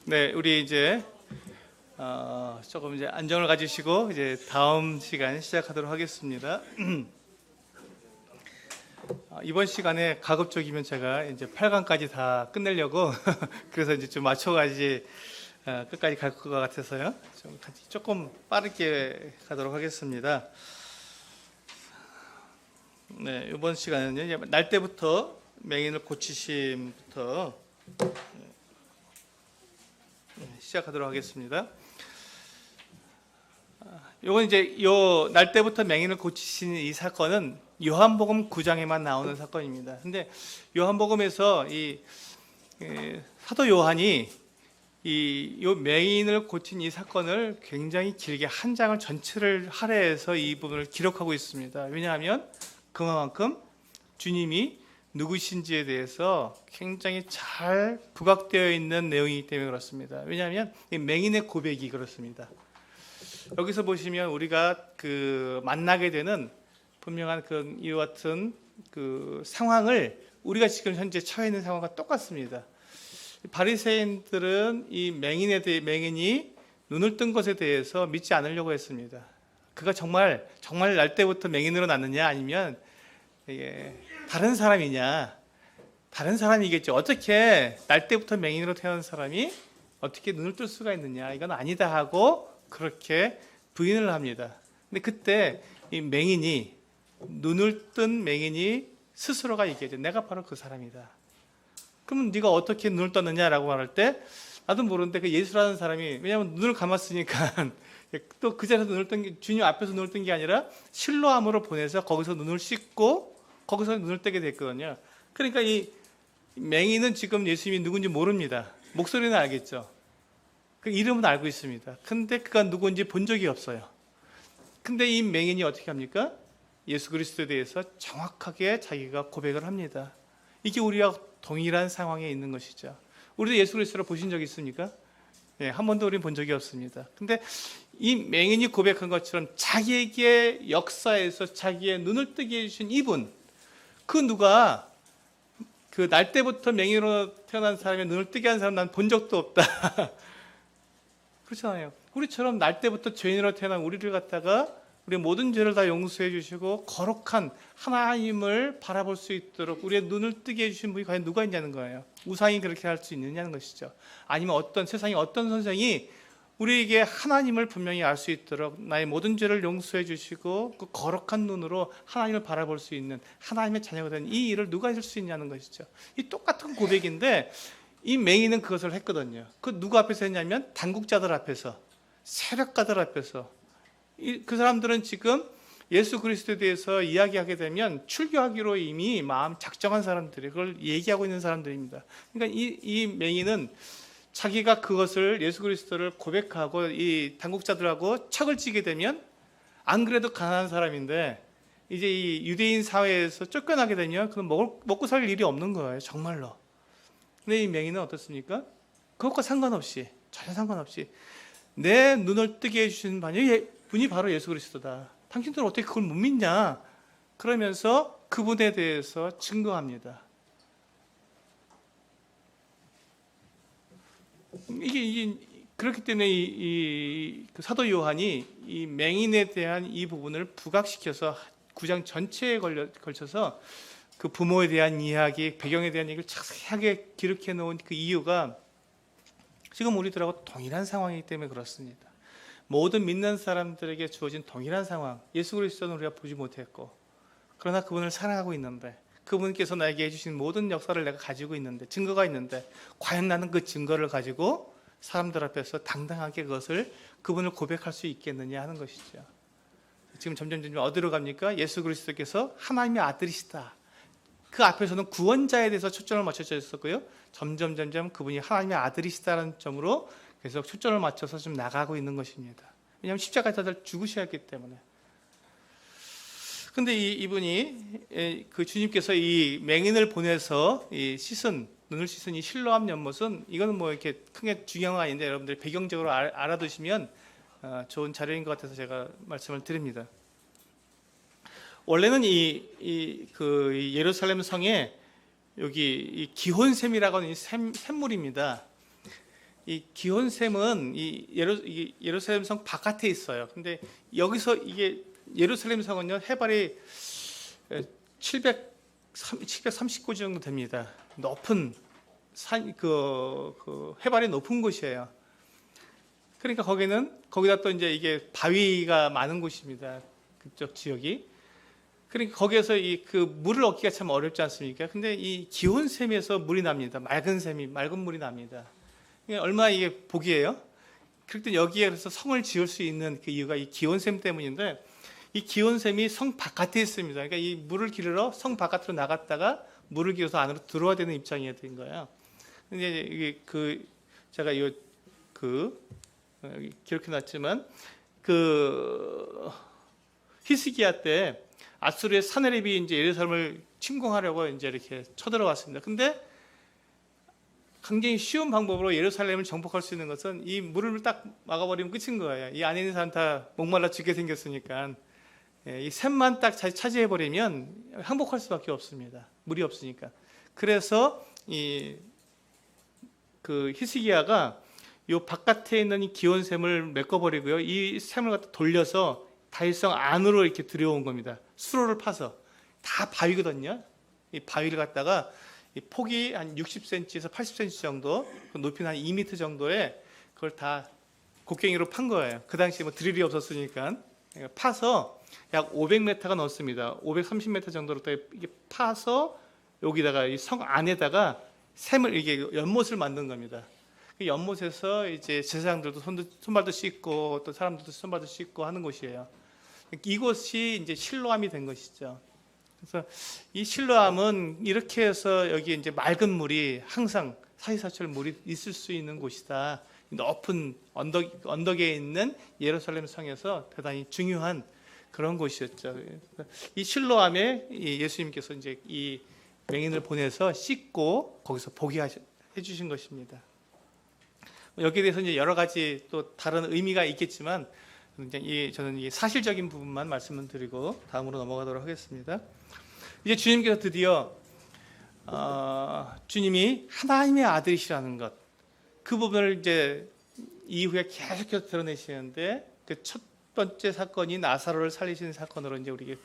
네, 우리 이제 조금 이제 안정을 가지시고 이제 다음 시간 시작하도록 하겠습니다. 이번 시간에 가급적이면 제가 이제 8강까지 다 끝내려고 그래서 이제 좀 맞춰가지 끝까지 갈 것 같아서요. 조금 빠르게 가도록 하겠습니다. 네, 이번 시간은요, 이제 날 때부터 맹인을 고치심부터 시작하도록 하겠습니다. 요건 이제 요 날 때부터 맹인을 고치신 이 사건은 요한복음 9장에만 나오는 사건입니다. 근데 요한복음에서 이 사도 요한이 요 맹인을 고친 이 사건을 굉장히 길게 한 장을 전체를 할애해서 이 부분을 기록하고 있습니다. 왜냐하면 그만큼 주님이 누구신지에 대해서 굉장히 잘 부각되어 있는 내용이기 때문에 그렇습니다. 왜냐하면 이 맹인의 고백이 그렇습니다. 여기서 보시면 우리가 만나게 되는 분명한 이와 같은 상황을 우리가 지금 현재 처해 있는 상황과 똑같습니다. 바리새인들은 이 맹인이 눈을 뜬 것에 대해서 믿지 않으려고 했습니다. 그가 정말 날 때부터 맹인으로 났느냐 아니면 다른 사람이냐? 다른 사람이겠죠. 어떻게 날 때부터 맹인으로 태어난 사람이 어떻게 눈을 뜰 수가 있느냐? 이건 아니다 하고 그렇게 부인을 합니다. 근데 그때 이 눈을 뜬 맹인이 스스로가 얘기하죠. 내가 바로 그 사람이다. 그러면 네가 어떻게 눈을 떴느냐라고 말할 때 나도 모르는데 그 예수라는 사람이, 왜냐하면 눈을 감았으니까 또 그 자리에서 눈을 뜬 게, 주님 앞에서 눈을 뜬 게 아니라 실로암으로 보내서 거기서 눈을 씻고 거기서 눈을 뜨게 됐거든요. 그러니까 이 맹인은 지금 예수님이 누군지 모릅니다. 목소리는 알겠죠. 그 이름은 알고 있습니다. 근데 그가 누군지 본 적이 없어요. 근데 이 맹인이 어떻게 합니까? 예수 그리스도에 대해서 정확하게 자기가 고백을 합니다. 이게 우리와 동일한 상황에 있는 것이죠. 우리도 예수 그리스도를 보신 적 있습니까? 네, 한 번도 우리는 본 적이 없습니다. 근데 이 맹인이 고백한 것처럼 자기에게 역사에서 자기의 눈을 뜨게 해주신 이분, 그 누가 날 때부터 맹인으로 태어난 사람의 눈을 뜨게 한 사람 난 본 적도 없다. 그렇잖아요. 우리처럼 날 때부터 죄인으로 태어난 우리를 갖다가 우리의 모든 죄를 다 용서해 주시고 거룩한 하나님을 바라볼 수 있도록 우리의 눈을 뜨게 해주신 분이 과연 누가 있냐는 거예요. 우상이 그렇게 할 수 있느냐는 것이죠. 아니면 세상의 어떤 선생이 우리에게 하나님을 분명히 알 수 있도록 나의 모든 죄를 용서해 주시고 그 거룩한 눈으로 하나님을 바라볼 수 있는 하나님의 자녀가 된 이 일을 누가 해줄 수 있냐는 것이죠. 이 똑같은 고백인데 이 맹인은 그것을 했거든요. 그 누구 앞에서 했냐면 당국자들 앞에서, 세력가들 앞에서. 그 사람들은 지금 예수 그리스도에 대해서 이야기하게 되면 출교하기로 이미 마음 작정한 사람들이 그걸 얘기하고 있는 사람들입니다. 그러니까 이 맹인은 자기가 그것을 예수 그리스도를 고백하고 이 당국자들하고 척을 지게 되면 안 그래도 가난한 사람인데 이제 이 유대인 사회에서 쫓겨나게 되면 그건 먹고 살 일이 없는 거예요. 정말로. 근데 이 맹인은 어떻습니까? 그것과 상관없이, 전혀 상관없이 내 눈을 뜨게 해주신 분이 바로 예수 그리스도다. 당신들은 어떻게 그걸 못 믿냐? 그러면서 그분에 대해서 증거합니다. 이게 그렇기 때문에 그 사도 요한이 이 맹인에 대한 이 부분을 부각시켜서 9장 전체에 걸쳐서 그 부모에 대한 이야기, 배경에 대한 얘기를 자세하게 기록해 놓은 그 이유가 지금 우리들하고 동일한 상황이기 때문에 그렇습니다. 모든 믿는 사람들에게 주어진 동일한 상황, 예수 그리스도는 우리가 보지 못했고 그러나 그분을 사랑하고 있는데 그분께서 나에게 해주신 모든 역사를 내가 가지고 있는데, 증거가 있는데 과연 나는 그 증거를 가지고 사람들 앞에서 당당하게 그분을 고백할 수 있겠느냐 하는 것이죠. 지금 점점 어디로 갑니까? 예수 그리스도께서 하나님의 아들이시다. 그 앞에서는 구원자에 대해서 초점을 맞춰져 있었고요. 점점 그분이 하나님의 아들이시다는 점으로 계속 초점을 맞춰서 좀 나가고 있는 것입니다. 왜냐하면 십자가에서 죽으셔야 했기 때문에. 근데 이분이 그 주님께서 이 맹인을 보내서 눈을 씻은 이 실로암 연못은, 이거는 뭐 이렇게 크게 중요한 건 아닌데 여러분들 배경적으로 알아두시면 좋은 자료인 것 같아서 제가 말씀을 드립니다. 원래는 그 예루살렘 성에 여기 이 기혼샘이라고 하는 샘물입니다. 이 기온샘은 이 예루살렘 성 바깥에 있어요. 근데 여기서 이게 예루살렘 성은요 해발이 739 정도 됩니다. 높은 해발이 높은 곳이에요. 그러니까 거기다 또 이제 이게 바위가 많은 곳입니다. 그쪽 지역이. 그러니까 거기에서 그 물을 얻기가 참 어렵지 않습니까? 근데 이 기온샘에서 물이 납니다. 맑은 물이 납니다. 얼마나 이게 복이에요? 그럴 때 여기에 그래서 성을 지을 수 있는 그 이유가 이 기온샘 때문인데, 이 기온샘이 성 바깥에 있습니다. 그러니까 이 물을 기르러 성 바깥으로 나갔다가 물을 기르서 안으로 들어와야 되는 입장이 된 거예요. 근데 이게 제가 여기 기록해 놨지만 히스기야 때 아수르의 사네립이 이제 예루살렘을 침공하려고 이제 이렇게 쳐들어왔습니다. 근데 굉장히 쉬운 방법으로 예루살렘을 정복할 수 있는 것은 이 물을 딱 막아버리면 끝인 거예요. 이 안에 있는 사람 다 목말라 죽게 생겼으니까 이 샘만 딱 차지해버리면 항복할 수밖에 없습니다. 물이 없으니까. 그래서 히스기야가 요 바깥에 있는 이 기온샘을 메꿔버리고요. 이 샘을 갖다 돌려서 다윗성 안으로 이렇게 들여온 겁니다. 수로를 파서. 다 바위거든요. 이 바위를 갖다가 이 폭이 한 60cm에서 80cm 정도, 높이는 한 2m 정도에 그걸 다 곡괭이로 판 거예요. 그 당시에 뭐 드릴이 없었으니까. 파서 약 500m가 넘습니다. 530m 정도로 이게 파서 여기다가 이 성 안에다가 샘을 이게 연못을 만든 겁니다. 그 연못에서 이제 제사장들도 손발도 씻고 또 사람들도 손발도 씻고 하는 곳이에요. 이곳이 이제 실로암이 된 것이죠. 그래서 이 실로암은 이렇게 해서 여기 이제 맑은 물이 항상 사시사철 물이 있을 수 있는 곳이다. 높은 언덕에 있는 예루살렘 성에서 대단히 중요한 그런 곳이었죠. 이 실로암에 예수님께서 이제 이 맹인을 보내서 씻고 거기서 보게 해주신 것입니다. 여기에 대해서 이제 여러 가지 또 다른 의미가 있겠지만 저는 이 사실적인 부분만 말씀을 드리고 다음으로 넘어가도록 하겠습니다. 이제 주님께서 드디어 주님이 하나님의 아들이시라는 것, 그 부분을 이제 이후에 계속해서 드러내시는데 그 첫 번째 사건이 나사로를 살리시는 사건으로 이제 우리에게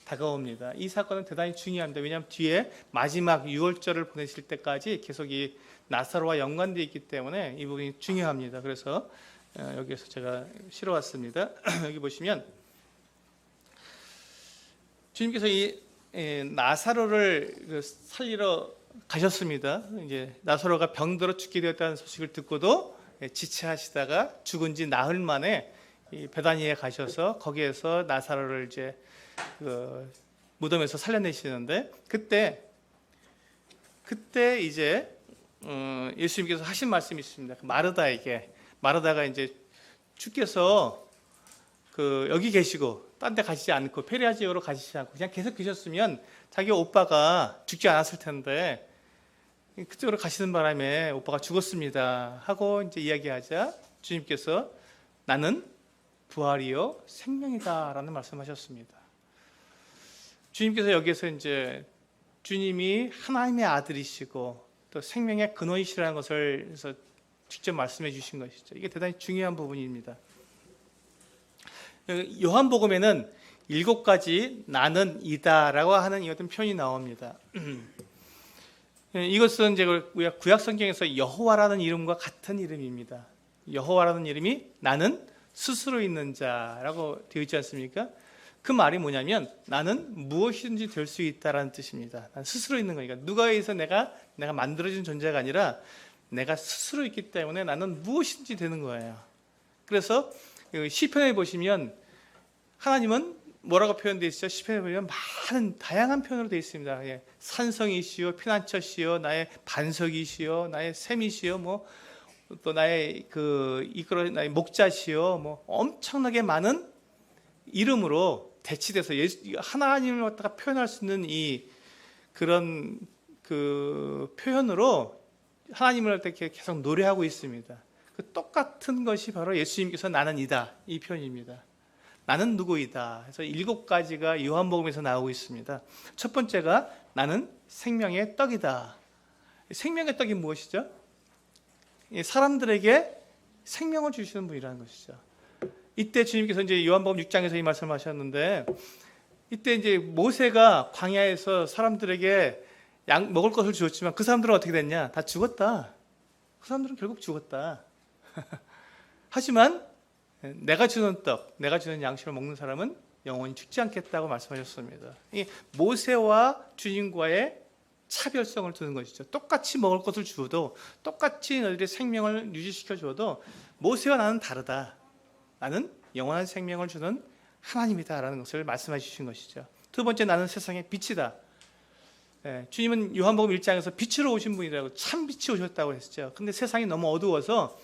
다가옵니다. 이 사건은 대단히 중요합니다. 왜냐하면 뒤에 마지막 유월절을 보내실 때까지 계속 이 나사로와 연관되어 있기 때문에 이 부분이 중요합니다. 그래서 여기에서 제가 실어왔습니다. 여기 보시면 주님께서 이 나사로를 살리러 가셨습니다. 이제 나사로가 병들어 죽게 되었다는 소식을 듣고도 지체하시다가 죽은 지 나흘 만에 이 베다니에 가셔서 거기에서 나사로를 이제 무덤에서 살려내시는데 그때 이제 예수님께서 하신 말씀이 있습니다. 마르다가 이제 주께서 여기 계시고 딴 데 가시지 않고 페리아 지역으로 가시지 않고 그냥 계속 계셨으면 자기 오빠가 죽지 않았을 텐데 그쪽으로 가시는 바람에 오빠가 죽었습니다 하고 이제 이야기하자 주님께서 나는 부활이요 생명이다라는 말씀하셨습니다. 주님께서 여기에서 이제 주님이 하나님의 아들이시고 또 생명의 근원이시라는 것을 직접 말씀해 주신 것이죠. 이게 대단히 중요한 부분입니다. 요한복음에는 7가지 나는 이다라고 하는 이 같은 표현이 나옵니다. 이것은 이제 우리가 구약 성경에서 여호와라는 이름과 같은 이름입니다. 여호와라는 이름이 나는 스스로 있는 자라고 되어 있지 않습니까? 그 말이 뭐냐면 나는 무엇이든지 될 수 있다라는 뜻입니다. 난 스스로 있는 거니까 누가 의해서 내가 만들어진 존재가 아니라 내가 스스로 있기 때문에 나는 무엇이든지 되는 거예요. 그래서 시편에 보시면 하나님은 뭐라고 표현되어 있죠? 시편에 보면 많은 다양한 표현으로 되어 있습니다. 산성이시요, 피난처시요, 나의 반석이시요, 나의 샘이시요, 또 나의 나의 목자시요, 엄청나게 많은 이름으로 대치돼서 하나님을 갖다가 표현할 수 있는 그런 표현으로 하나님을 이렇게 계속 노래하고 있습니다. 그 똑같은 것이 바로 예수님께서 나는 이다 이 표현입니다. 나는 누구이다. 그래서 7가지가 요한복음에서 나오고 있습니다. 첫 번째가 나는 생명의 떡이다. 생명의 떡이 무엇이죠? 이 사람들에게 생명을 주시는 분이라는 것이죠. 이때 주님께서 이제 요한복음 6장에서 이 말씀하셨는데, 이때 이제 모세가 광야에서 사람들에게 먹을 것을 주었지만 그 사람들은 어떻게 됐냐? 다 죽었다. 그 사람들은 결국 죽었다. 하지만 내가 주는 떡, 내가 주는 양식을 먹는 사람은 영원히 죽지 않겠다고 말씀하셨습니다. 이 모세와 주님과의 차별성을 두는 것이죠. 똑같이 먹을 것을 주어도, 똑같이 너희들의 생명을 유지시켜 주어도 모세와 나는 다르다. 나는 영원한 생명을 주는 하나님이다라는 것을 말씀해 주신 것이죠. 두 번째, 나는 세상의 빛이다. 주님은 요한복음 1장에서 빛으로 오신 분이라고, 참 빛이 오셨다고 했죠. 근데 세상이 너무 어두워서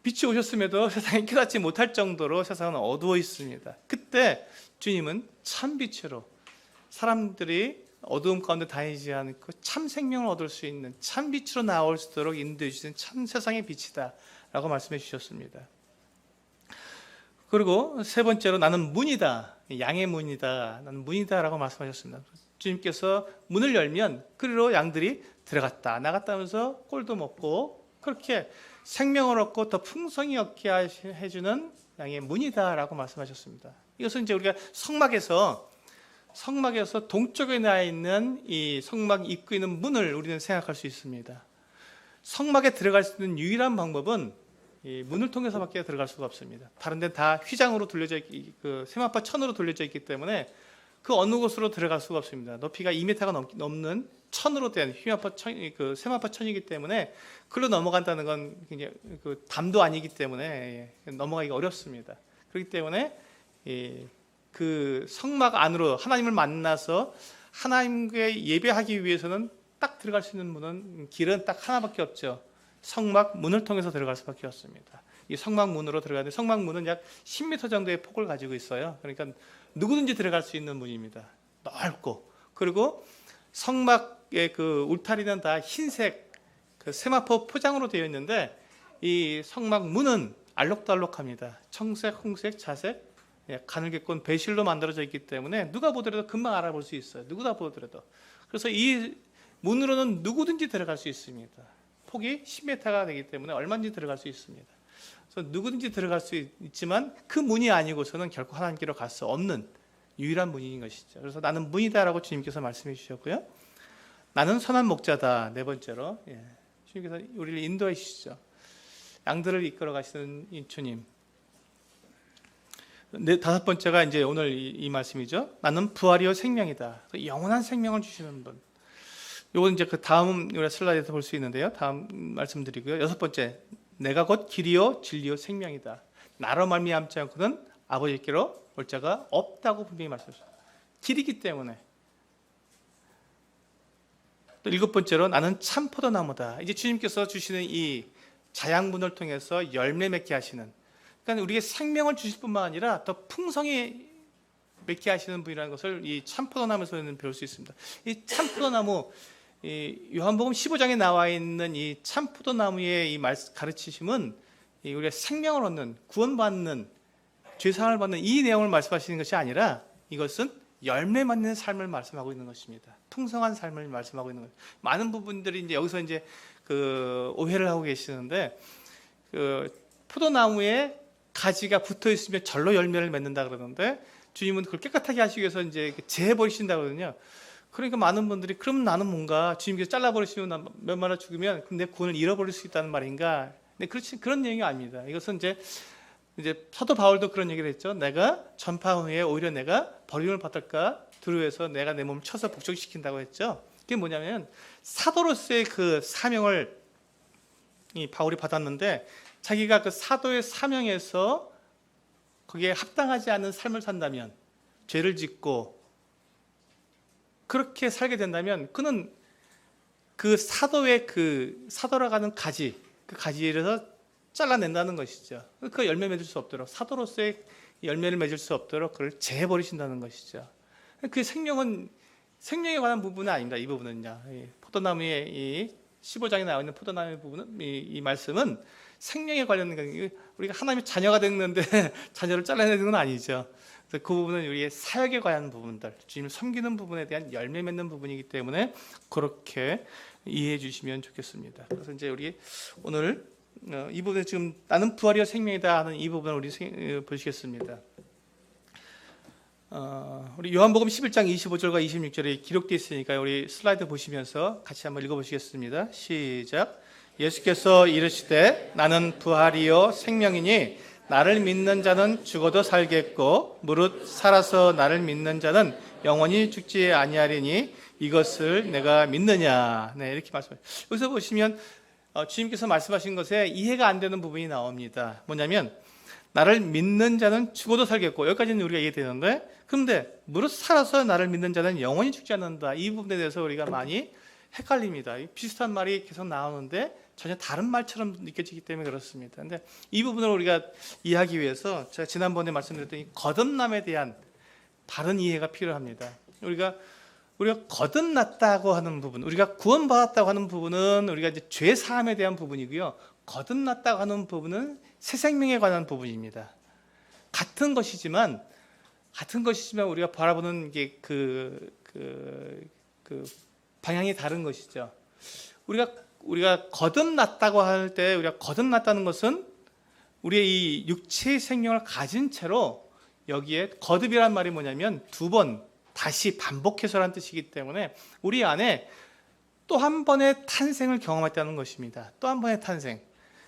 빛이 오셨음에도 세상이 깨닫지 못할 정도로 세상은 어두워 있습니다. 그때 주님은 참 빛으로 사람들이 어두움 가운데 다니지 않고 참 생명을 얻을 수 있는 참 빛으로 나올 수 있도록 인도해 주신 참 세상의 빛이다 라고 말씀해 주셨습니다. 그리고 세 번째로, 나는 문이다. 양의 문이다. 나는 문이다 라고 말씀하셨습니다. 주님께서 문을 열면 그리로 양들이 들어갔다 나갔다 하면서 꼴도 먹고 그렇게 생명을 얻고 더 풍성히 얻게 해주는 양의 문이다 라고 말씀하셨습니다. 이것은 이제 우리가 성막에서 동쪽에 나 있는 이 성막 입구 있는 문을 우리는 생각할 수 있습니다. 성막에 들어갈 수 있는 유일한 방법은 이 문을 통해서밖에 들어갈 수가 없습니다. 다른 데는 다 휘장으로 둘려져 있기, 그 세마포 천으로 둘려져 있기 때문에 그 어느 곳으로 들어갈 수가 없습니다. 높이가 2m가 넘는 천으로 된 그 세마포 천이기 때문에 글로 넘어간다는 건 굉장히 그 담도 아니기 때문에 넘어가기가 어렵습니다. 그렇기 때문에 그 성막 안으로 하나님을 만나서 하나님께 예배하기 위해서는 딱 들어갈 수 있는 문은, 길은 딱 하나밖에 없죠. 성막 문을 통해서 들어갈 수밖에 없습니다. 이 성막 문으로 들어가는데, 성막 문은 약 10m 정도의 폭을 가지고 있어요. 그러니까 누구든지 들어갈 수 있는 문입니다. 넓고, 그리고 성막의 그 울타리는 다 흰색 그 세마포 포장으로 되어 있는데, 이 성막 문은 알록달록합니다. 청색, 홍색, 자색, 가늘게 꼰 배실로 만들어져 있기 때문에 누가 보더라도 금방 알아볼 수 있어요. 누구다 보더라도. 그래서 이 문으로는 누구든지 들어갈 수 있습니다. 폭이 10m가 되기 때문에 얼마든지 들어갈 수 있습니다. 그래서 누구든지 들어갈 수 있지만 그 문이 아니고서는 결코 하나님께로 갈 수 없는 유일한 문인 것이죠. 그래서 나는 문이다라고 주님께서 말씀해 주셨고요. 나는 선한 목자다. 네 번째로, 주님께서 우리를 인도해 주시죠. 양들을 이끌어 가시는 이 주님. 다섯 번째가 이제 오늘 이 말씀이죠. 나는 부활이요 생명이다. 영원한 생명을 주시는 분. 요건 이제 그 다음 슬라이드에서 볼 수 있는데요. 다음 말씀드리고요. 여섯 번째, 내가 곧 길이요 진리요 생명이다. 나로 말미암지 않고는 아버지께로 올 자가 없다고 분명히 말씀하셨습니다. 길이기 때문에. 또 일곱 번째로, 나는 참 포도나무다. 이제 주님께서 주시는 이 자양분을 통해서 열매 맺게 하시는, 그러니까 우리에게 생명을 주실 뿐만 아니라 더 풍성히 맺게 하시는 분이라는 것을 이 참포도나무에서는 배울 수 있습니다. 이 참포도나무, 이 요한복음 15장에 나와 있는 이 참포도나무의 이 가르치심은 우리가 생명을 얻는, 구원받는, 죄사함을 받는 이 내용을 말씀하시는 것이 아니라 이것은 열매 맺는 삶을 말씀하고 있는 것입니다. 풍성한 삶을 말씀하고 있는 것입니다. 많은 부분들이 이제 여기서 이제 그 오해를 하고 계시는데, 그 포도나무에 가지가 붙어 있으면 절로 열매를 맺는다 그러는데, 주님은 그걸 깨끗하게 하시기 위해서 이제 재해 버리신다거든요. 그러니까 많은 분들이, 그럼 나는 뭔가 주님께서 잘라 버리시면 몇 마리 죽으면 그럼 내 구원을 잃어버릴 수 있다는 말인가? 근데 그런 내용이 아닙니다. 이것은 이제 사도 바울도 그런 얘기를 했죠. 내가 전파 후에 오히려 내가 버림을 받을까 두려워해서 내가 내 몸을 쳐서 복종시킨다고 했죠. 그게 뭐냐면, 사도로서의 그 사명을 이 바울이 받았는데, 자기가 그 사도의 사명에서 거기에 합당하지 않은 삶을 산다면, 죄를 짓고 그렇게 살게 된다면, 그는 그 사도의 그 사도라고 하는 가지, 그 가지에서 잘라낸다는 것이죠. 그 열매 맺을 수 없도록, 사도로서의 열매를 맺을 수 없도록 그걸 재해버리신다는 것이죠. 그 생명에 관한 부분은 아닙니다. 이 부분은요. 포도나무의 이 15장에 나와 있는 포도나무의 부분은, 이 말씀은 생명에 관련된, 우리가 하나님의 자녀가 됐는데 자녀를 잘라내는 건 아니죠. 그래서 그 부분은 우리의 사역에 관한 부분들, 주님을 섬기는 부분에 대한 열매 맺는 부분이기 때문에 그렇게 이해해 주시면 좋겠습니다. 그래서 이제 우리 오늘 이 부분에 지금 나는 부활이요 생명이다 하는 이 부분을 우리 보시겠습니다. 우리 요한복음 11장 25절과 26절에 기록되어 있으니까 우리 슬라이드 보시면서 같이 한번 읽어보시겠습니다. 시작. 예수께서 이르시되 나는 부활이요 생명이니 나를 믿는 자는 죽어도 살겠고 무릇 살아서 나를 믿는 자는 영원히 죽지 아니하리니 이것을 내가 믿느냐. 네, 이렇게 말씀해요. 여기서 보시면 주님께서 말씀하신 것에 이해가 안 되는 부분이 나옵니다. 뭐냐면 나를 믿는 자는 죽어도 살겠고, 여기까지는 우리가 이해되는데, 그런데 무릇 살아서 나를 믿는 자는 영원히 죽지 않는다. 이 부분에 대해서 우리가 많이 헷갈립니다. 비슷한 말이 계속 나오는데 전혀 다른 말처럼 느껴지기 때문에 그렇습니다. 근데 이 부분을 우리가 이해하기 위해서 제가 지난번에 말씀드렸던 이 거듭남에 대한 다른 이해가 필요합니다. 우리가 거듭났다고 하는 부분, 우리가 구원받았다고 하는 부분은 우리가 이제 죄 사함에 대한 부분이고요. 거듭났다고 하는 부분은 새 생명에 관한 부분입니다. 같은 것이지만 우리가 바라보는 게 그 방향이 다른 것이죠. 우리가 거듭났다고 할 때, 우리가 거듭났다는 것은 우리의 이 육체의 생명을 가진 채로, 여기에 거듭이란 말이 뭐냐면 두 번 다시 반복해서라는 뜻이기 때문에 우리 안에 또 한 번의 탄생을 경험했다는 것입니다. 또 한 번의 탄생.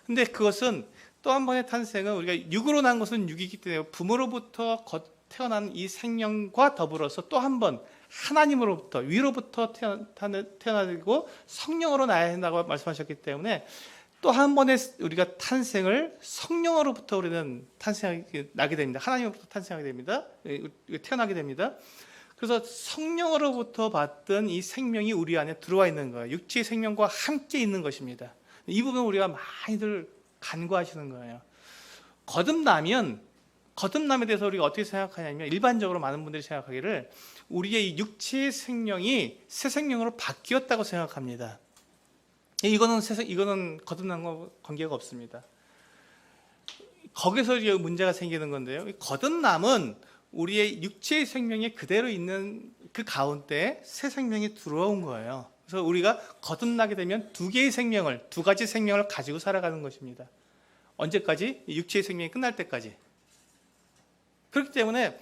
근데 그것은 또 한 번의 탄생은 우리가 육으로 난 것은 육이기 때문에 부모로부터 태어난 이 생명과 더불어서 또 한 번 하나님으로부터 위로부터 태어나고 성령으로 나야 한다고 말씀하셨기 때문에 또 한 번의 우리가 탄생을 성령으로부터 우리는 나게 됩니다. 하나님으로부터 탄생하게 됩니다. 태어나게 됩니다. 그래서 성령으로부터 받던 이 생명이 우리 안에 들어와 있는 거예요. 육체의 생명과 함께 있는 것입니다. 이 부분 우리가 많이들 간과하시는 거예요. 거듭남에 대해서 우리가 어떻게 생각하냐면, 일반적으로 많은 분들이 생각하기를 우리의 이 육체의 생명이 새 생명으로 바뀌었다고 생각합니다. 이거는 거듭남과 관계가 없습니다. 거기서 문제가 생기는 건데요. 거듭남은 우리의 육체의 생명이 그대로 있는 그 가운데 새 생명이 들어온 거예요. 그래서 우리가 거듭나게 되면 두 가지 생명을 가지고 살아가는 것입니다. 언제까지? 육체의 생명이 끝날 때까지. 그렇기 때문에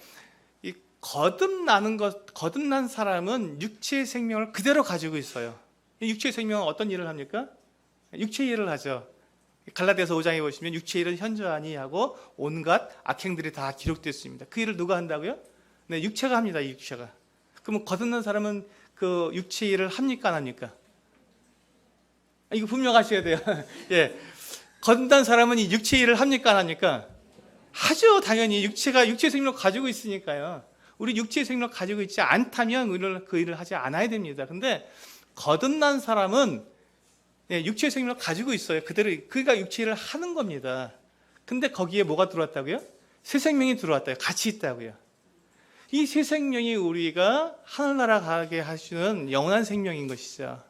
이 거듭난 사람은 육체의 생명을 그대로 가지고 있어요. 육체의 생명은 어떤 일을 합니까? 육체의 일을 하죠. 갈라디아서 5장에 보시면 육체의 일은 현저하니 하고 온갖 악행들이 다 기록됐습니다. 그 일을 누가 한다고요? 네, 육체가 합니다. 이 육체가. 그러면 거듭난 사람은 그 육체의 일을 합니까, 안 합니까? 이거 분명하셔야 돼요. 예, 거듭난 사람은 이 육체의 일을 합니까, 안 합니까? 하죠. 당연히 육체의 생명을 가지고 있으니까요. 우리 육체의 생명을 가지고 있지 않다면 우리는 그 일을 하지 않아야 됩니다. 근데 거듭난 사람은 육체의 생명을 가지고 있어요. 그가 육체의 일을 하는 겁니다. 근데 거기에 뭐가 들어왔다고요? 새 생명이 들어왔다고요. 같이 있다고요. 이 새 생명이 우리가 하늘나라 가게 하시는 영원한 생명인 것이죠.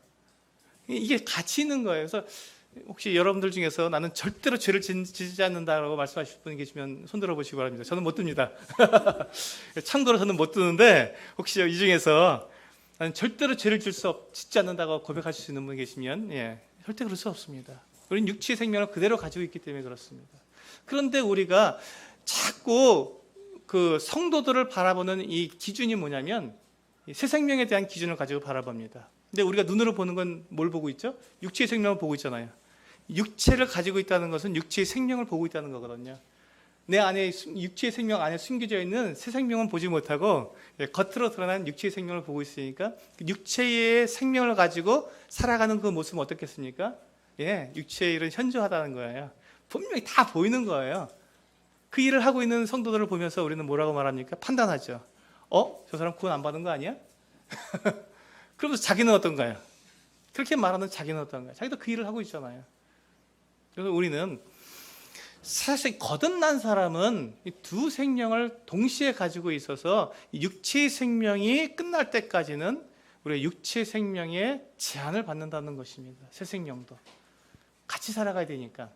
이게 같이 있는 거예요. 그래서 혹시 여러분들 중에서 나는 절대로 죄를 짓지 않는다라고 말씀하실 분 계시면 손 들어보시기 바랍니다. 저는 못 듭니다. 참고로 저는 못 드는데, 혹시 이 중에서 나는 절대로 죄를 짓지 않는다고 고백하실 수 있는 분 계시면, 절대 그럴 수 없습니다. 우리는 육체의 생명을 그대로 가지고 있기 때문에 그렇습니다. 그런데 우리가 자꾸 그 성도들을 바라보는 이 기준이 뭐냐면 새 생명에 대한 기준을 가지고 바라봅니다. 근데 우리가 눈으로 보는 건 뭘 보고 있죠? 육체의 생명을 보고 있잖아요. 육체를 가지고 있다는 것은 육체의 생명을 보고 있다는 거거든요. 내 안에 육체의 생명 안에 숨겨져 있는 새 생명은 보지 못하고 겉으로 드러난 육체의 생명을 보고 있으니까 육체의 생명을 가지고 살아가는 그 모습은 어떻겠습니까? 육체의 일은 현저하다는 거예요. 분명히 다 보이는 거예요. 그 일을 하고 있는 성도들을 보면서 우리는 뭐라고 말합니까? 판단하죠. 저 사람 구원 안 받은 거 아니야? 그러면서 자기는 어떤가요? 그렇게 말하는 자기는 어떤가요? 자기도 그 일을 하고 있잖아요. 그래서 우리는 사실 거듭난 사람은 이 두 생명을 동시에 가지고 있어서 육체의 생명이 끝날 때까지는 우리의 육체의 생명에 제한을 받는다는 것입니다. 새 생명도 같이 살아가야 되니까.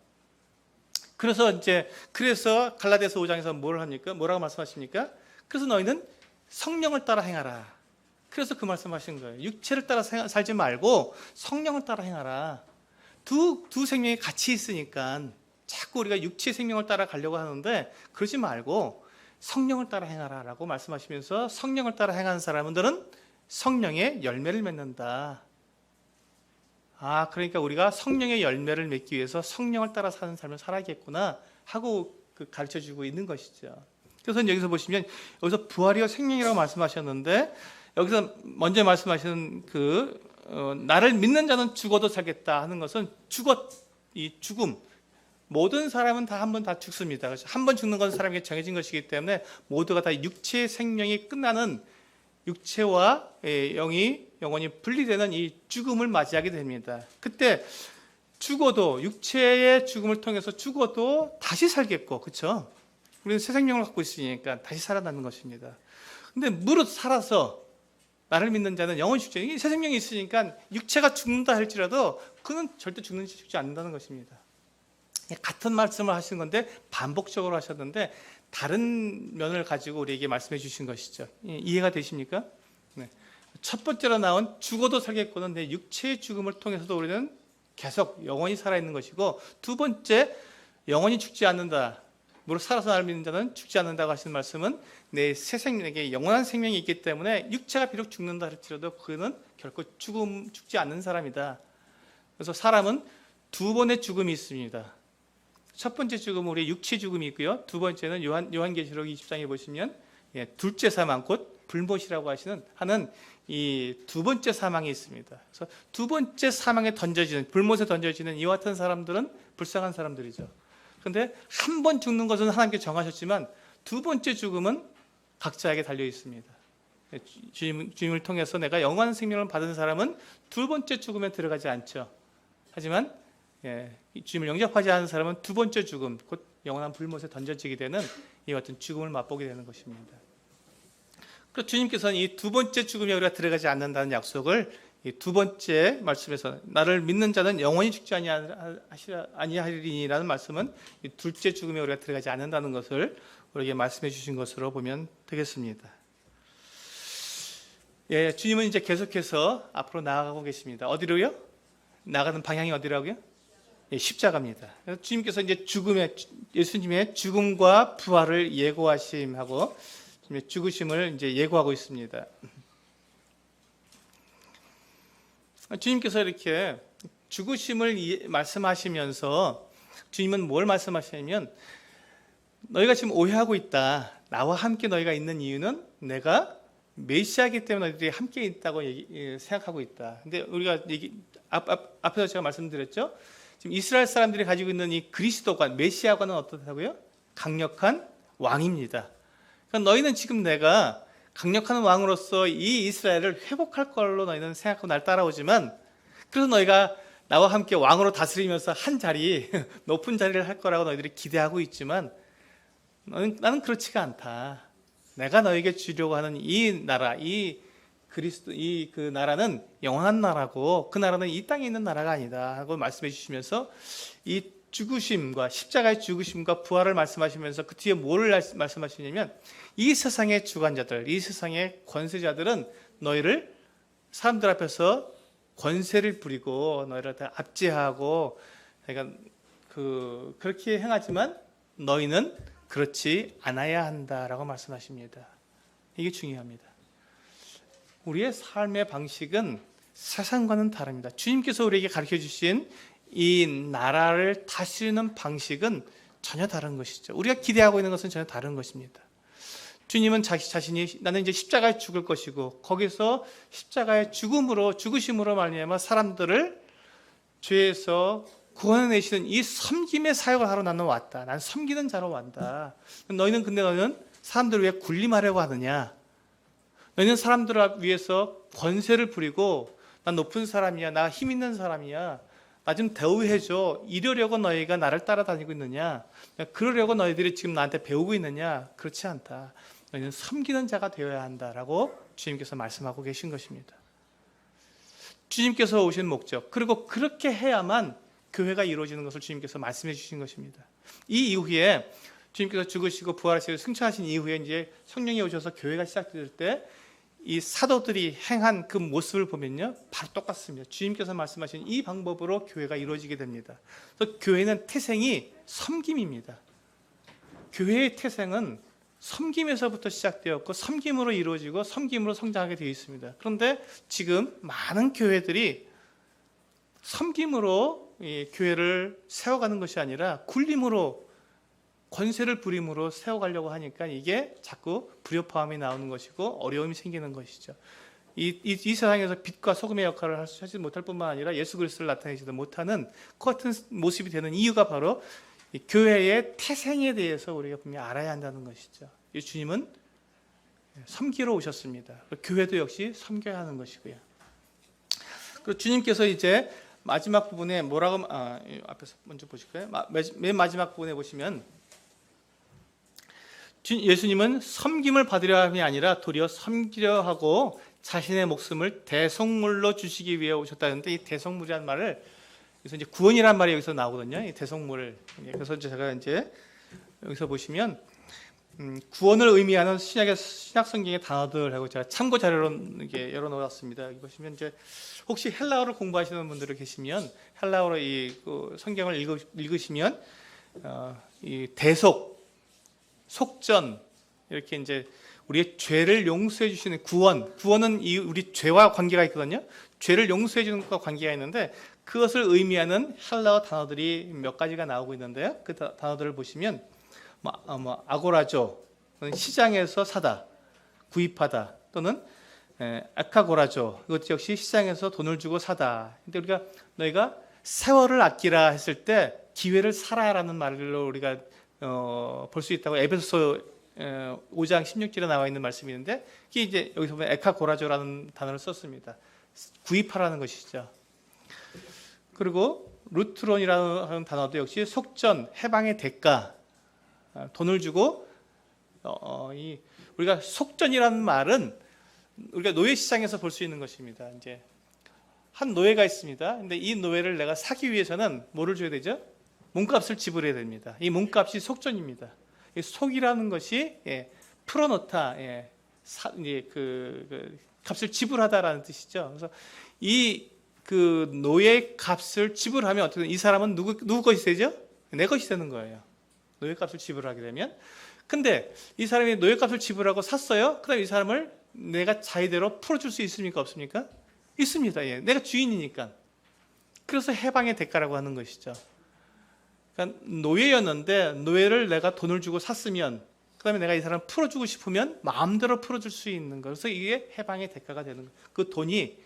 그래서 갈라디아서 5장에서 뭘 합니까? 뭐라고 말씀하십니까? 그래서 너희는 성령을 따라 행하라. 그래서 그 말씀하신 거예요. 육체를 따라 살지 말고 성령을 따라 행하라. 두 생명이 같이 있으니까 자꾸 우리가 육체 생명을 따라 가려고 하는데 그러지 말고 성령을 따라 행하라 라고 말씀하시면서 성령을 따라 행하는 사람들은 성령의 열매를 맺는다. 그러니까 우리가 성령의 열매를 맺기 위해서 성령을 따라 사는 삶을 살아야겠구나 하고 가르쳐주고 있는 것이죠. 그래서 여기서 보시면 여기서 부활이요 생명이라고 말씀하셨는데 여기서 먼저 말씀하시는 나를 믿는 자는 죽어도 살겠다 하는 것은 이 죽음, 모든 사람은 다 한 번 다 죽습니다. 한 번 죽는 것은 사람에게 정해진 것이기 때문에 모두가 다 육체의 생명이 끝나는 육체와 영혼이 분리되는 이 죽음을 맞이하게 됩니다. 그때 죽어도 육체의 죽음을 통해서 죽어도 다시 살겠고, 그렇죠? 우리는 새 생명을 갖고 있으니까 다시 살아나는 것입니다. 근데 무릇 살아서 나를 믿는 자는 영원히 죽지 않는다. 새 생명이 있으니까 육체가 죽는다 할지라도 그는 절대 죽지 않는다는 것입니다. 같은 말씀을 하신 건데 반복적으로 하셨는데 다른 면을 가지고 우리에게 말씀해 주신 것이죠. 이해가 되십니까? 네. 첫 번째로 나온 죽어도 살겠고는 내 육체의 죽음을 통해서도 우리는 계속 영원히 살아있는 것이고, 두 번째 영원히 죽지 않는다. 무릇 살아서 나를 믿는 자는 죽지 않는다고 하시는 말씀은 내 새 생명에게 영원한 생명이 있기 때문에 육체가 비록 죽는다 할지라도 그는 결코 죽지 않는 사람이다. 그래서 사람은 두 번의 죽음이 있습니다. 첫 번째 죽음은 우리 육체 죽음이 있고요. 두 번째는 요한계시록 20장에 보시면 둘째 사망 곧 불못이라고 하는 이 두 번째 사망이 있습니다. 그래서 두 번째 사망에 불못에 던져지는 이와 같은 사람들은 불쌍한 사람들이죠. 그런데 한 번 죽는 것은 하나님께 정하셨지만 두 번째 죽음은 각자에게 달려 있습니다. 주님을 통해서 내가 영원한 생명을 받은 사람은 두 번째 죽음에 들어가지 않죠. 하지만 주님을 영접하지 않은 사람은 두 번째 죽음, 곧 영원한 불못에 던져지게 되는 이와 같은 죽음을 맛보게 되는 것입니다. 그래서 주님께서는 이 두 번째 죽음에 우리가 들어가지 않는다는 약속을 이 두 번째 말씀에서 나를 믿는 자는 영원히 죽지 아니하리니라는 말씀은 이 둘째 죽음에 우리가 들어가지 않는다는 것을 우리에게 말씀해 주신 것으로 보면 되겠습니다. 주님은 이제 계속해서 앞으로 나아가고 계십니다. 어디로요? 나가는 방향이 어디라고요? 십자가입니다. 그래서 주님께서 이제 예수님의 죽음과 부활을 예고하심하고 죽으심을 이제 예고하고 있습니다. 주님께서 이렇게 죽으심을 말씀하시면서 주님은 뭘 말씀하시냐면 너희가 지금 오해하고 있다. 나와 함께 너희가 있는 이유는 내가 메시아이기 때문에 너희들이 함께 있다고 생각하고 있다. 근데 우리가 앞에서 제가 말씀드렸죠. 지금 이스라엘 사람들이 가지고 있는 이 그리스도가 메시아가는 어떻다고요? 강력한 왕입니다. 그러니까 너희는 지금 내가 강력한 왕으로서 이 이스라엘을 회복할 걸로 너희는 생각하고 날 따라오지만, 그래서 너희가 나와 함께 왕으로 다스리면서 한 자리, 높은 자리를 할 거라고 너희들이 기대하고 있지만 나는 그렇지가 않다. 내가 너에게 주려고 하는 이 나라, 그 나라는 영원한 나라고 그 나라는 이 땅에 있는 나라가 아니다 하고 말씀해 주시면서 이 죽으심과 십자가의 죽으심과 부활을 말씀하시면서 그 뒤에 뭘 말씀하시냐면 이 세상의 주관자들, 이 세상의 권세자들은 너희를 사람들 앞에서 권세를 부리고 너희를 다 압제하고 그렇게 행하지만 너희는 그렇지 않아야 한다라고 말씀하십니다. 이게 중요합니다. 우리의 삶의 방식은 세상과는 다릅니다. 주님께서 우리에게 가르쳐 주신 이 나라를 다스리는 방식은 전혀 다른 것이죠. 우리가 기대하고 있는 것은 전혀 다른 것입니다. 주님은 자신이 나는 이제 십자가에 죽을 것이고 거기서 십자가의 죽으심으로 말미암아 사람들을 죄에서 구원해내시는 이 섬김의 사역을 하러 나는 왔다. 난 섬기는 자로 왔다. 너희는 사람들을 위해 군림하려고 하느냐? 너희는 사람들을 위해서 권세를 부리고 난 높은 사람이야, 나 힘 있는 사람이야, 나 좀 대우해줘, 이러려고 너희가 나를 따라다니고 있느냐? 그러려고 너희들이 지금 나한테 배우고 있느냐? 그렇지 않다. 너희는 섬기는 자가 되어야 한다라고 주님께서 말씀하고 계신 것입니다. 주님께서 오신 목적, 그리고 그렇게 해야만 교회가 이루어지는 것을 주님께서 말씀해 주신 것입니다. 이 이후에 주님께서 죽으시고 부활하시고 승천하신 이후에 이제 성령이 오셔서 교회가 시작될 때 이 사도들이 행한 그 모습을 보면요, 바로 똑같습니다. 주님께서 말씀하신 이 방법으로 교회가 이루어지게 됩니다. 그래서 교회는 태생이 섬김입니다. 교회의 태생은 섬김에서부터 시작되었고 섬김으로 이루어지고 섬김으로 성장하게 되어 있습니다. 그런데 지금 많은 교회들이 섬김으로 이 교회를 세워가는 것이 아니라 굴림으로, 권세를 부림으로 세워가려고 하니까 이게 자꾸 불협화음이 나오는 것이고 어려움이 생기는 것이죠. 이 세상에서 빛과 소금의 역할을 하지 못할 뿐만 아니라 예수 그리스도를 나타내지도 못하는 그 같은 모습이 되는 이유가 바로 이 교회의 태생에 대해서 우리가 분명히 알아야 한다는 것이죠. 이 주님은 섬기러 오셨습니다. 교회도 역시 섬겨야 하는 것이고요. 그리고 주님께서 이제 마지막 부분에 뭐라고 앞에서 먼저 보실까요? 맨 마지막 부분에 보시면 예수님은 섬김을 받으려 함이 아니라 도리어 섬기려 하고 자신의 목숨을 대속물로 주시기 위해 오셨다는데, 이 대속물이라는 말을 그래서 이제 구원이라는 말이 여기서 나오거든요. 이 대속물. 그래서 제가 이제 여기서 보시면 구원을 의미하는 신약 성경의 단어들하고 제가 참고 자료로 이렇게 열어놓았습니다. 여기 보시면 이제 혹시 헬라어를 공부하시는 분들이 계시면 헬라어로 이 성경을 읽으시면 이 대속, 속전, 이렇게 이제 우리의 죄를 용서해 주시는 구원은 우리 죄와 관계가 있거든요. 죄를 용서해 주는 것과 관계가 있는데 그것을 의미하는 헬라어 단어들이 몇 가지가 나오고 있는데요. 그 단어들을 보시면 아고라조, 시장에서 사다, 구입하다, 또는 아카고라조, 이것 역시 시장에서 돈을 주고 사다. 근데 너희가 세월을 아끼라 했을 때 기회를 사라라는 말로 우리가 볼 수 있다고 에베소서 5장 16절에 나와 있는 말씀이 있는데, 이게 이제 여기서 보면 에카고라조라는 단어를 썼습니다. 구입하라는 것이죠. 그리고 루트론이라는 단어도 역시 속전, 해방의 대가, 돈을 주고 우리가 속전이라는 말은 우리가 노예 시장에서 볼 수 있는 것입니다. 이제 한 노예가 있습니다. 근데 이 노예를 내가 사기 위해서는 뭐를 줘야 되죠? 몸값을 지불해야 됩니다. 이 몸값이 속전입니다. 이 속이라는 것이 풀어놓다, 그 값을 지불하다라는 뜻이죠. 그래서 그 노예 값을 지불하면 어떻게 이 사람은 누구 것이 되죠? 내 것이 되는 거예요. 노예 값을 지불하게 되면. 근데 이 사람이 노예 값을 지불하고 샀어요. 그다음 이 사람을 내가 자의대로 풀어줄 수 있습니까? 없습니까? 있습니다. 내가 주인이니까. 그래서 해방의 대가라고 하는 것이죠. 그러니까 노예였는데 노예를 내가 돈을 주고 샀으면 그다음에 내가 이 사람을 풀어주고 싶으면 마음대로 풀어줄 수 있는 거. 그래서 이게 해방의 대가가 되는 거예요. 그 돈이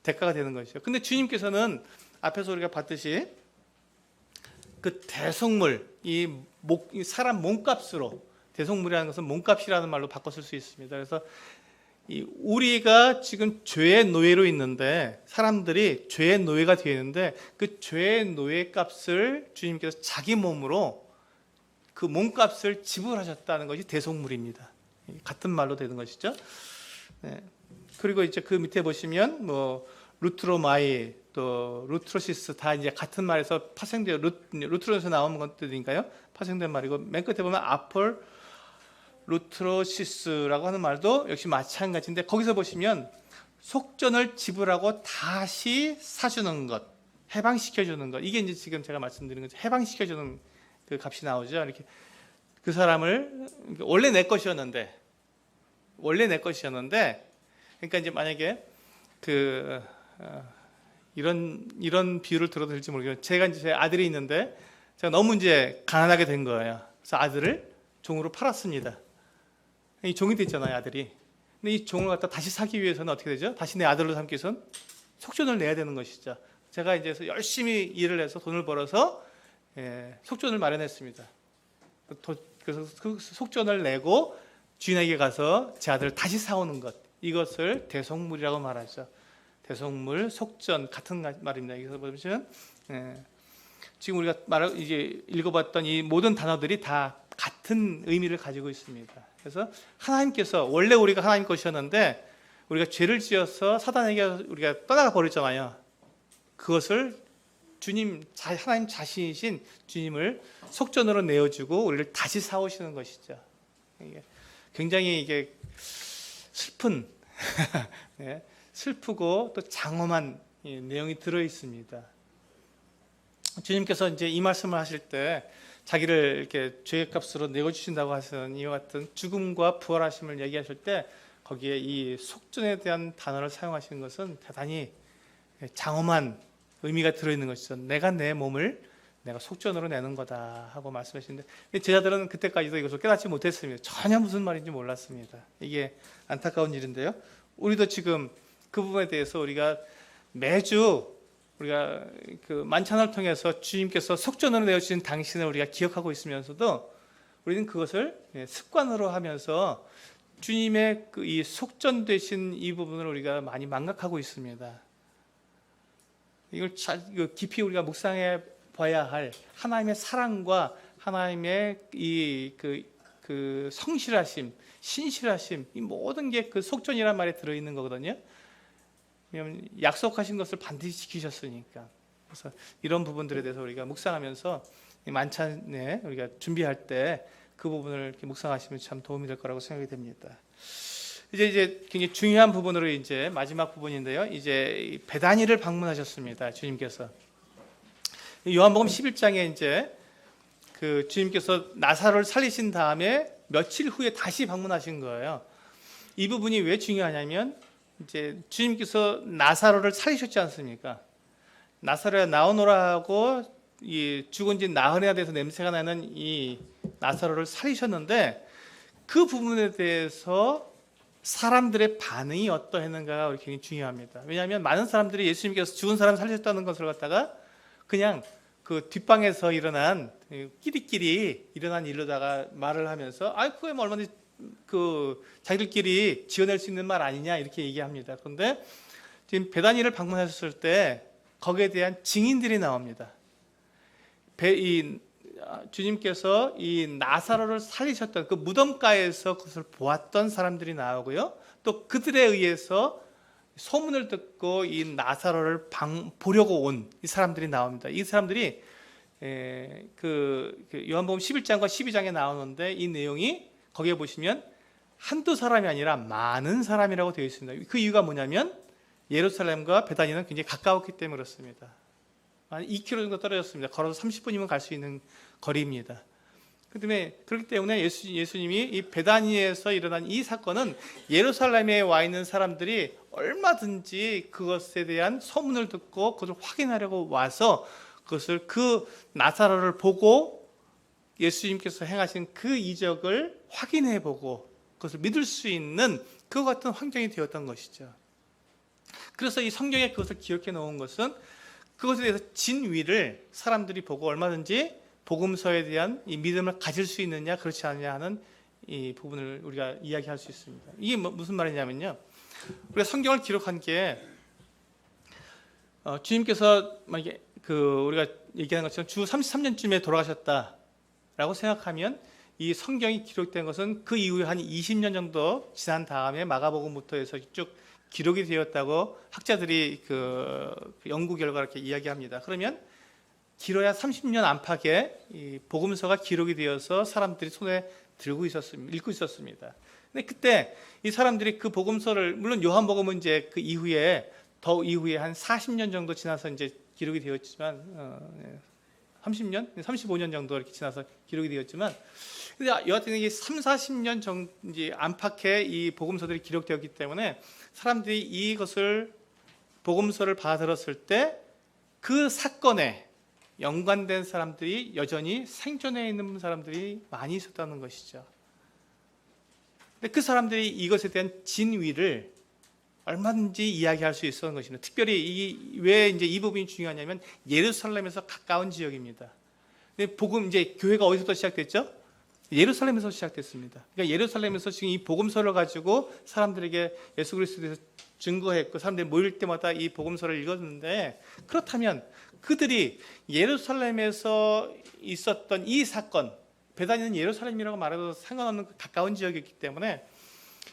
대가가 되는 것이죠. 근데 주님께서는 앞에서 우리가 봤듯이 그 대속물, 이 사람 몸값으로, 대속물이라는 것은 몸값이라는 말로 바꿔 쓸 수 있습니다. 그래서 우리가 지금 죄의 노예로 있는데, 사람들이 죄의 노예가 되어 있는데 그 죄의 노예 값을 주님께서 자기 몸으로 그 몸값을 지불하셨다는 것이 대속물입니다. 같은 말로 되는 것이죠. 그리고 이제 그 밑에 보시면 루트로마이, 또 루트로시스, 다 이제 같은 말에서 파생되어 루트로에서 나오는 것들인가요? 파생된 말이고, 맨 끝에 보면 아폴 루트로시스라고 하는 말도 역시 마찬가지인데, 거기서 보시면 속전을 지불하고 다시 사주는 것, 해방시켜주는 것, 이게 이제 지금 제가 말씀드린 거죠. 해방시켜주는 그 값이 나오죠. 이렇게 그 사람을 원래 내 것이었는데, 그러니까 이제 만약에 이런 비유를 들어도 될지 모르겠어요. 제가 이제 제 아들이 있는데 제가 너무 이제 가난하게 된 거예요. 그래서 아들을 종으로 팔았습니다. 이 종이 됐잖아요, 아들이. 근데 이 종을 갖다 다시 사기 위해서는 어떻게 되죠? 다시 내 아들로 삼기 위해서는 속전을 내야 되는 것이죠. 제가 이제 열심히 일을 해서 돈을 벌어서 속전을 마련했습니다. 그래서 그 속전을 내고 주인에게 가서 제 아들을 다시 사오는 것, 이것을 대속물이라고 말하죠. 대속물, 속전 같은 말입니다. 여기서 보시면 지금 우리가 이제 읽어봤던 이 모든 단어들이 다 같은 의미를 가지고 있습니다. 그래서 하나님께서, 원래 우리가 하나님 것이었는데 우리가 죄를 지어서 사단에게 우리가 떠나가 버렸잖아요. 그것을 하나님 자신이신 주님을 속전으로 내어주고 우리를 다시 사오시는 것이죠. 이게 굉장히 이게 슬픈 네, 슬프고 또 장엄한 내용이 들어 있습니다. 주님께서 이제 이 말씀을 하실 때 자기를 이렇게 죄의 값으로 내어 주신다고 하시는 이와 같은 죽음과 부활하심을 얘기하실 때 거기에 이 속전에 대한 단어를 사용하시는 것은 대단히 장엄한 의미가 들어 있는 것이죠. 내가 내 몸을 내가 속전으로 내는 거다 하고 말씀하시는데 제자들은 그때까지도 이것을 깨닫지 못했습니다. 전혀 무슨 말인지 몰랐습니다. 이게 안타까운 일인데요. 우리도 지금 그 부분에 대해서 우리가 매주 우리가 그 만찬을 통해서 주님께서 속전으로 내어주신 당신을 우리가 기억하고 있으면서도 우리는 그것을 습관으로 하면서 주님의 그 이 속전 되신 이 부분을 우리가 많이 망각하고 있습니다. 이걸 깊이 우리가 묵상해 봐야 할 하나님의 사랑과 하나님의 그 성실하심, 신실하심, 이 모든 게 그 속전이란 말에 들어 있는 거거든요. 왜냐하면 약속하신 것을 반드시 지키셨으니까. 그래서 이런 부분들에 대해서 우리가 묵상하면서 만찬에 우리가 준비할 때 그 부분을 이렇게 묵상하시면 참 도움이 될 거라고 생각이 됩니다. 이제 굉장히 중요한 부분으로 이제 마지막 부분인데요. 이제 베다니를 방문하셨습니다. 주님께서 요한복음 11장에 이제 그 주님께서 나사로를 살리신 다음에 며칠 후에 다시 방문하신 거예요. 이 부분이 왜 중요하냐면 이제 주님께서 나사로를 살리셨지 않습니까? 나사로야 나오너라 하고 이 죽은 지 나흘이나 돼서 냄새가 나는 이 나사로를 살리셨는데 그 부분에 대해서 사람들의 반응이 어떠했는가가 굉장히 중요합니다. 왜냐하면 많은 사람들이 예수님께서 죽은 사람 살리셨다는 것을 갖다가 그냥 그 뒷방에서 일어난 끼리끼리 일어난 일로다가 말을 하면서 그게 뭐 얼마나 그 자기들끼리 지어낼 수 있는 말 아니냐 이렇게 얘기합니다. 그런데 지금 베다니를 방문하셨을 때 거기에 대한 증인들이 나옵니다. 주님께서 이 나사로를 살리셨던 그 무덤가에서 그것을 보았던 사람들이 나오고요. 또 그들에 의해서 소문을 듣고 이 나사로를 보려고 온 이 사람들이 나옵니다. 이 사람들이 그 요한복음 11장과 12장에 나오는데 이 내용이 거기에 보시면 한두 사람이 아니라 많은 사람이라고 되어 있습니다. 그 이유가 뭐냐면 예루살렘과 베다니는 굉장히 가까웠기 때문에 그렇습니다. 한 2km 정도 떨어졌습니다. 걸어서 30분이면 갈 수 있는 거리입니다. 그렇기 때문에 예수님이 이 베다니에서 일어난 이 사건은 예루살렘에 와 있는 사람들이 얼마든지 그것에 대한 소문을 듣고 그것을 확인하려고 와서 그것을 그 나사로를 보고 예수님께서 행하신 그 이적을 확인해보고 그것을 믿을 수 있는 그 같은 환경이 되었던 것이죠. 그래서 이 성경에 그것을 기록해 놓은 것은 그것에 대해서 진위를 사람들이 보고 얼마든지 복음서에 대한 이 믿음을 가질 수 있느냐 그렇지 않느냐 하는 이 부분을 우리가 이야기할 수 있습니다. 이게 무슨 말이냐면요. 우리가 성경을 기록한 게 주님께서 만약에 우리가 얘기하는 것처럼 주 33년쯤에 돌아가셨다라고 생각하면 이 성경이 기록된 것은 그 이후에 한 20년 정도 지난 다음에 마가복음부터 해서 쭉 기록이 되었다고 학자들이 그 연구 결과 이렇게 이야기합니다. 그러면 길어야 30년 안팎의 이 복음서가 기록이 되어서 사람들이 손에 들고 있었습니다. 읽고 있었습니다. 근데 그때 이 사람들이 그 복음서를 물론 요한복음은 이제 그 이후에 더 이후에 한 40년 정도 지나서 이제 기록이 되었지만 30년, 35년 정도 이렇게 지나서 기록이 되었지만 근데 여하튼 이게 30-40년 정도 안팎의 이 복음서들이 기록되었기 때문에 사람들이 이것을 복음서를 받아들었을 때 그 사건에 연관된 사람들이 여전히 생존해 있는 사람들이 많이 있었다는 것이죠. 근데 그 사람들이 이것에 대한 진위를 얼마든지 이야기할 수 있었던 것입니다. 특별히 왜 이제 이 부분이 중요하냐면 예루살렘에서 가까운 지역입니다. 근데 이제 교회가 어디서부터 시작됐죠? 예루살렘에서 시작됐습니다. 그러니까 예루살렘에서 지금 이 복음서를 가지고 사람들에게 예수 그리스도에 대해서 증거했고 사람들이 모일 때마다 이 복음서를 읽었는데 그렇다면 그들이 예루살렘에서 있었던 이 사건, 베다니는 예루살렘이라고 말해도 상관없는 가까운 지역이기 때문에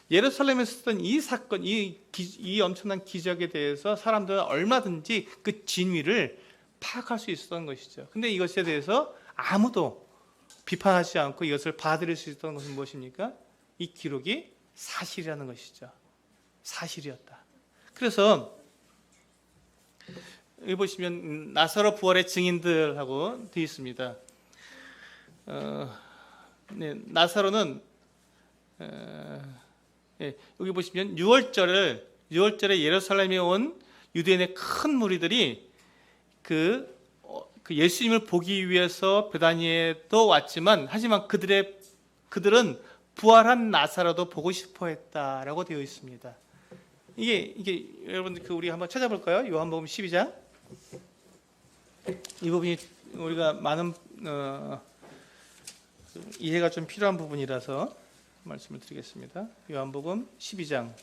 예루살렘에서 있었던 이 사건, 이 엄청난 기적에 대해서 사람들은 얼마든지 그 진위를 파악할 수 있었던 것이죠. 근데 이것에 대해서 아무도 비판하지 않고 이것을 받아들일 수 있었던 것은 무엇입니까? 이 기록이 사실이라는 것이죠. 사실이었다. 그래서 여기 보시면 나사로 부활의 증인들하고 되어 있습니다. 네, 나사로는 여기 보시면 6월절에 예루살렘에 온 유대인의 큰 무리들이 그 예수님을 보기 위해서 베다니에도 왔지만 하지만 그들은 부활한 나사로도 보고 싶어했다라고 되어 있습니다. 이게 여러분들 우리 한번 찾아볼까요? 요한복음 12장. 이 부분이 우리가 많은 이해가 좀 필요한 부분이라서 말씀을 드리겠습니다. 요한복음 12장.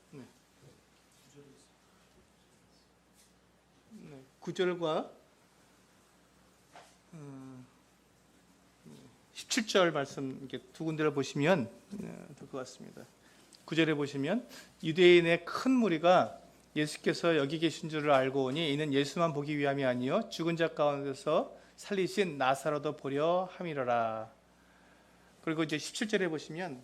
네. 9절과 17절 말씀 이렇게 두 군데를 보시면 될 것 같습니다. 9절에 보시면 유대인의 큰 무리가 예수께서 여기 계신 줄을 알고 오니 이는 예수만 보기 위함이 아니요 죽은 자 가운데서 살리신 나사로도 보려 함이로라. 그리고 이제 17절에 보시면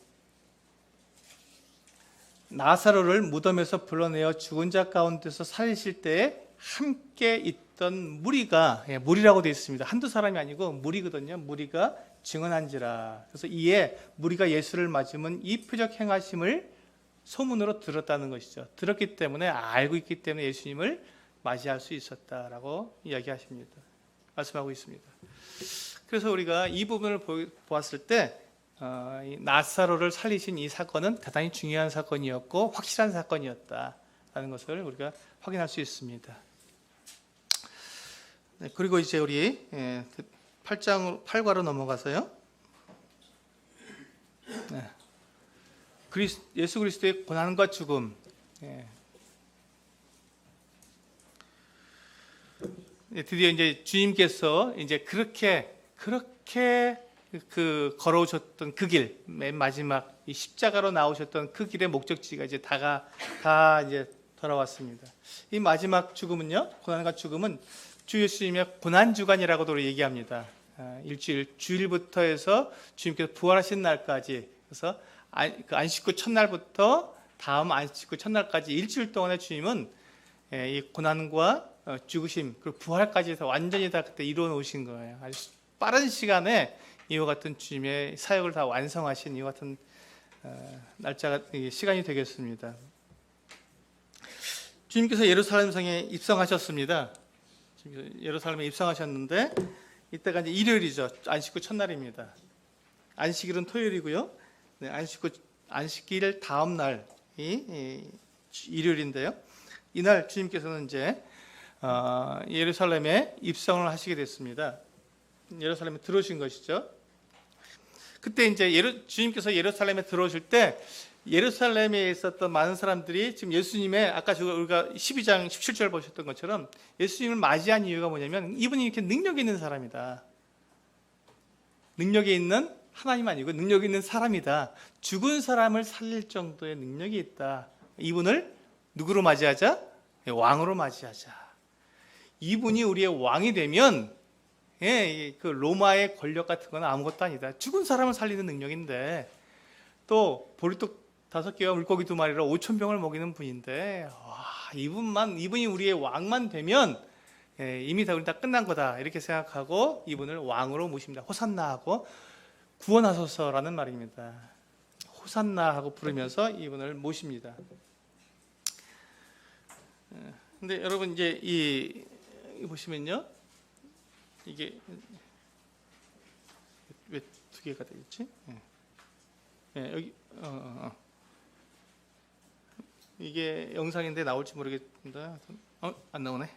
나사로를 무덤에서 불러내어 죽은 자 가운데서 살리실 때에 함께 있던 무리가, 무리라고 되어 있습니다. 한두 사람이 아니고 무리거든요. 무리가 증언한지라. 그래서 이에 무리가 예수를 맞으면 이 표적 행하심을 소문으로 들었다는 것이죠. 들었기 때문에 알고 있기 때문에 예수님을 맞이할 수 있었다라고 이야기하십니다. 말씀하고 있습니다. 그래서 우리가 이 부분을 보았을 때 이 나사로를 살리신 이 사건은 대단히 중요한 사건이었고 확실한 사건이었다라는 것을 우리가 확인할 수 있습니다. 네, 그리고 이제 우리 8과로 넘어가서요. 네. 예수 그리스도의 고난과 죽음. 드디어 이제 주님께서 이제 그렇게 걸어오셨던 그 길, 맨 마지막 이 십자가로 나오셨던 그 길의 목적지가 이제 다 이제 돌아왔습니다. 이 마지막 죽음은요, 고난과 죽음은 주 예수님의 고난 주간이라고도 얘기합니다. 주일부터 해서 주님께서 부활하신 날까지, 그래서 안식구 첫날부터 다음 안식구 첫날까지 일주일 동안의 주님은 이 고난과 죽으심 그리고 부활까지 완전히 다 그때 이루어 놓으신 거예요. 아주 빠른 시간에 이와 같은 주님의 사역을 다 완성하신 이와 같은 시간이 되겠습니다. 주님께서 예루살렘 성에 입성하셨습니다. 예루살렘에 입성하셨는데 이때가 이제 일요일이죠. 안식구 첫날입니다. 안식일은 토요일이고요. 네, 안식일 다음 날이 일요일인데요. 이날 주님께서는 이제 예루살렘에 입성을 하시게 됐습니다. 예루살렘에 들어오신 것이죠. 그때 이제 주님께서 예루살렘에 들어오실 때 예루살렘에 있었던 많은 사람들이 지금 예수님의 아까 우리가 12장 17절 보셨던 것처럼 예수님을 맞이한 이유가 뭐냐면 이분이 이렇게 능력이 있는 사람이다. 능력이 있는 하나님 아니고 능력이 있는 사람이다. 죽은 사람을 살릴 정도의 능력이 있다. 이분을 누구로 맞이하자? 왕으로 맞이하자. 이분이 우리의 왕이 되면 그 로마의 권력 같은 건 아무것도 아니다. 죽은 사람을 살리는 능력인데 또 보리떡 5개와 물고기 2마리로 5,000병을 먹이는 분인데 이분이 우리의 왕만 되면 이미 우리 다 끝난 거다 이렇게 생각하고 이분을 왕으로 모십니다. 호산나 하고 구원하소서라는 말입니다. 호산나 하고 부르면서 이분을 모십니다. 근데 여러분 이제 이 보시면요. 이게 왜 2개가 되겠지? 여기 이게 영상인데 나올지 모르겠습니다. 안 나오네.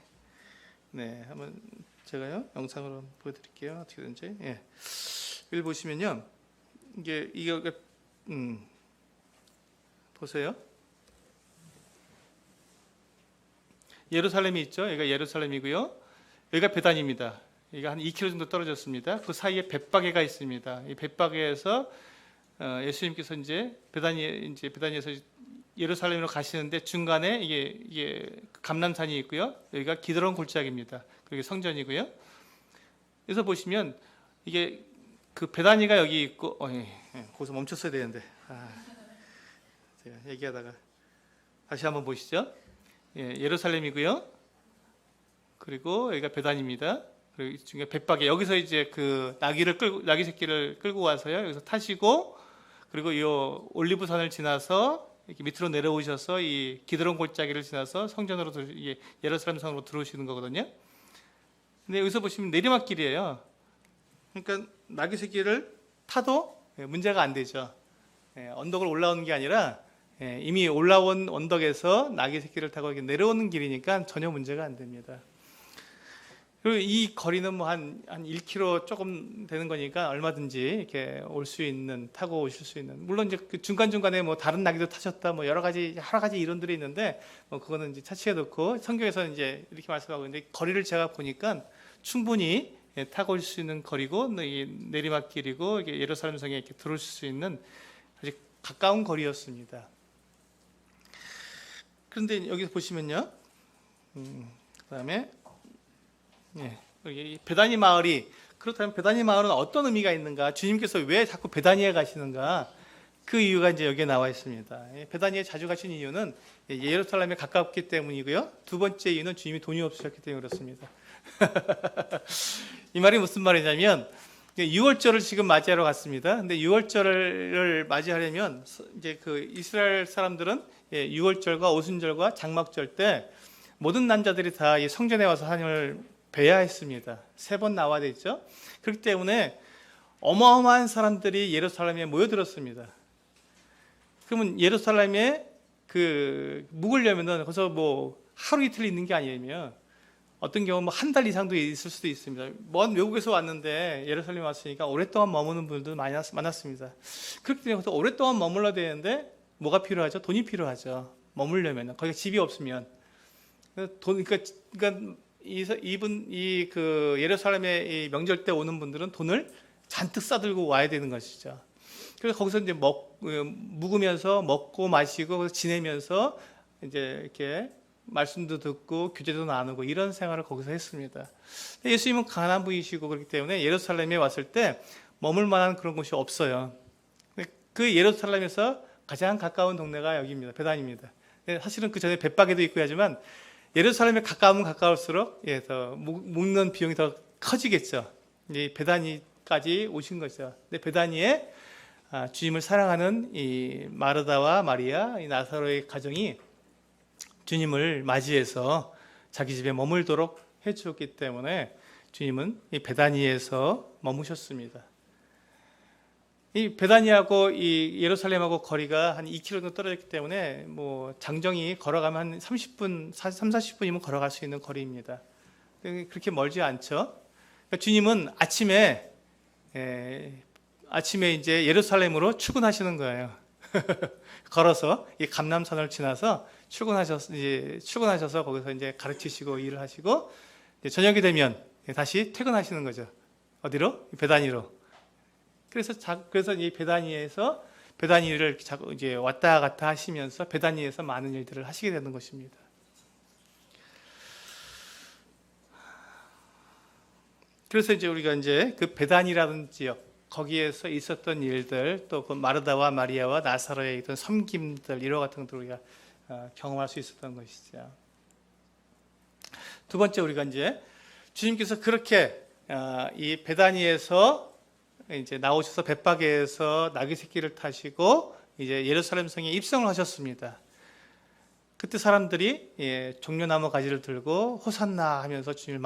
네, 한번 제가요 영상으로 보여드릴게요. 어떻게든지. 예. 여기 보시면요, 이게 보세요. 예루살렘이 있죠. 여기가 예루살렘이고요. 여기가 베단입니다. 여기가 한 2km 정도 떨어졌습니다. 그 사이에 벳바게가 있습니다. 이 벳바게에서 예수님께서 이제 베다니에서 예루살렘으로 가시는데 중간에 이게 감람산이 있고요. 여기가 기드론 골짜기입니다. 그리고 성전이고요. 그래서 보시면 이게 그 베다니가 여기 있고 거기서 멈췄어야 되는데 제가 얘기하다가 다시 한번 보시죠. 예루살렘이고요. 그리고 여기가 베단입니다. 그리고 중에 벳바게 여기서 이제 그 나귀 새끼를 끌고 와서요. 여기서 타시고 그리고 이 올리브산을 지나서 이렇게 밑으로 내려오셔서 이 기드론 골짜기를 지나서 성전으로 예루살렘 성으로 들어오시는 거거든요. 근데 여기서 보시면 내리막길이에요. 그러니까 나귀 새끼를 타도 문제가 안 되죠. 언덕을 올라오는 게 아니라 이미 올라온 언덕에서 나귀 새끼를 타고 내려오는 길이니까 전혀 문제가 안 됩니다. 그리고 이 거리는 뭐 한 1km 조금 되는 거니까 얼마든지 이렇게 타고 오실 수 있는. 물론 이제 그 중간중간에 뭐 다른 나귀도 타셨다 뭐 여러 가지 이론들이 있는데 그거는 이제 차치해 놓고 성경에서 이제 이렇게 말씀하고 있는데 거리를 제가 보니까 충분히 타고 올 수 있는 거리고 내리막길이고 예루살렘 성에 이렇게 들어오실 수 있는 아주 가까운 거리였습니다. 그런데 여기서 보시면요, 그다음에 여기 베다니 마을이 그렇다면 베다니 마을은 어떤 의미가 있는가? 주님께서 왜 자꾸 베다니에 가시는가? 그 이유가 이제 여기에 나와 있습니다. 베다니에 자주 가신 이유는 예루살렘에 가깝기 때문이고요. 두 번째 이유는 주님이 돈이 없으셨기 때문에 그렇습니다. 이 말이 무슨 말이냐면 6월절을 지금 맞이하러 갔습니다. 근데 6월절을 맞이하려면 이제 그 이스라엘 사람들은 6월절과 오순절과 장막절 때 모든 남자들이 다 이 성전에 와서 하나님을 뵈야 했습니다. 3번 나와야 됐죠. 그렇기 때문에 어마어마한 사람들이 예루살렘에 모여들었습니다. 그러면 예루살렘에 묵으려면은 거기서 뭐 하루 이틀 있는 게 아니면 어떤 경우는 한 달 이상도 있을 수도 있습니다. 먼 외국에서 왔는데 예루살렘에 왔으니까 오랫동안 머무는 분들도 많았습니다. 그렇기 때문에 거기서 오랫동안 머물러야 되는데 뭐가 필요하죠? 돈이 필요하죠. 머물려면 거기가 집이 없으면 그러니까 예루살렘에 이 명절 때 오는 분들은 돈을 잔뜩 싸들고 와야 되는 것이죠. 그래서 거기서 이제 묵으면서 먹고 마시고 지내면서 이제 이렇게 말씀도 듣고 교제도 나누고 이런 생활을 거기서 했습니다. 예수님은 가난한 분이시고 그렇기 때문에 예루살렘에 왔을 때 머물 만한 그런 곳이 없어요. 그 예루살렘에서 가장 가까운 동네가 여기입니다. 베단입니다. 사실은 그 전에 벳바게도 있고 하지만 예루살렘에 가까우면 가까울수록 더 묵는 비용이 더 커지겠죠. 베다니까지 오신 거죠. 근데 베다니에 주님을 사랑하는 이 마르다와 마리아, 이 나사로의 가정이 주님을 맞이해서 자기 집에 머물도록 해주었기 때문에 주님은 이 베다니에서 머무셨습니다. 이 베다니하고 이 예루살렘하고 거리가 한 2km 정도 떨어졌기 때문에 뭐 장정이 걸어가면 한 30분, 40분이면 걸어갈 수 있는 거리입니다. 그렇게 멀지 않죠. 그러니까 주님은 아침에 이제 예루살렘으로 출근하시는 거예요. 걸어서 이 감람산을 지나서 출근하셔서 거기서 이제 가르치시고 일을 하시고 이제 저녁이 되면 다시 퇴근하시는 거죠. 어디로? 베다니로. 그래서 이 베다니를 이제 왔다 갔다 하시면서 베다니에서 많은 일들을 하시게 되는 것입니다. 그래서 이제 우리가 이제 그 베다니라는 지역 거기에서 있었던 일들 또 그 마르다와 마리아와 나사로의 있던 섬김들 이런 같은 것들 우리가 경험할 수 있었던 것이죠. 두 번째 우리가 이제 주님께서 그렇게 이 베다니에서 이제 나오셔서 벳바게에서 나귀 새끼를 타시고 이제 예루살렘 성에 입성을 하셨습니다. 그때 사람들이 종려나무 가지를 들고 호산나 하면서 주님을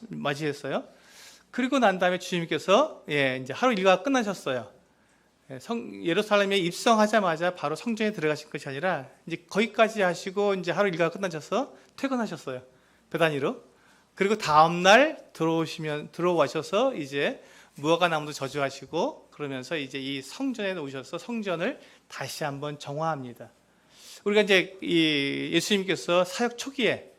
맞이했어요. 그리고 난 다음에 주님께서 이제 하루 일과가 끝나셨어요. 예루살렘에 입성하자마자 바로 성전에 들어가신 것이 아니라 이제 거기까지 하시고 이제 하루 일과가 끝나셔서 퇴근하셨어요. 베다니로. 그리고 다음 날 들어오셔서 이제 무화과 나무도 저주하시고 그러면서 이제 이 성전에 오셔서 성전을 다시 한번 정화합니다. 우리가 이제 이 예수님께서 사역 초기에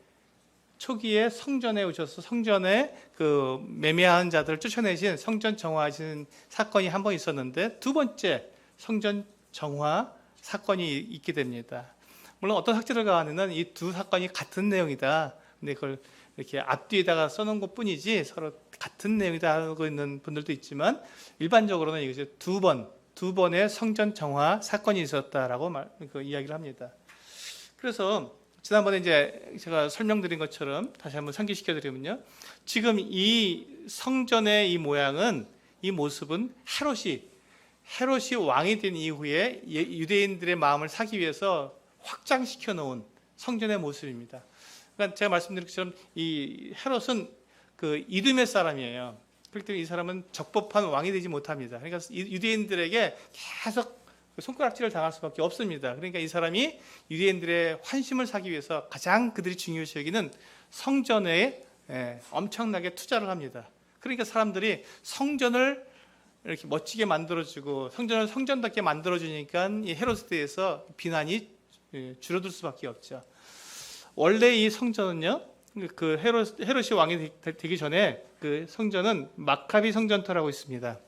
성전에 오셔서 성전에 그 매매하는 자들을 쫓아내신 성전 정화하신 사건이 한 번 있었는데 두 번째 성전 정화 사건이 있게 됩니다. 물론 어떤 학자들과 하는 이 두 사건이 같은 내용이다. 근데 그걸 이렇게 앞뒤에다가 써놓은 것 뿐이지 서로 같은 내용이다 하고 있는 분들도 있지만 일반적으로는 이것이 두 번의 성전 정화 사건이 있었다라고 이야기를 합니다. 그래서 지난번에 이제 제가 설명드린 것처럼 다시 한번 상기시켜 드리면요. 지금 이 성전의 이 모양은, 이 모습은 헤롯이 왕이 된 이후에 유대인들의 마음을 사기 위해서 확장시켜 놓은 성전의 모습입니다. 그러니까 제가 말씀드린 것처럼 이 헤롯은 그 이두메 사람이에요. 그렇기 때문에 이 사람은 적법한 왕이 되지 못합니다. 그러니까 유대인들에게 계속 손가락질을 당할 수밖에 없습니다. 그러니까 이 사람이 유대인들의 환심을 사기 위해서 가장 그들이 중요시 여기는 성전에 엄청나게 투자를 합니다. 그러니까 사람들이 성전을 이렇게 멋지게 만들어주고 성전을 성전답게 만들어주니까 이 헤롯에 대해서 비난이 줄어들 수밖에 없죠. 원래 이 성전은요, 그 헤롯이 왕이 되기 전에 그 성전은 마카비 성전터라고 있습니다.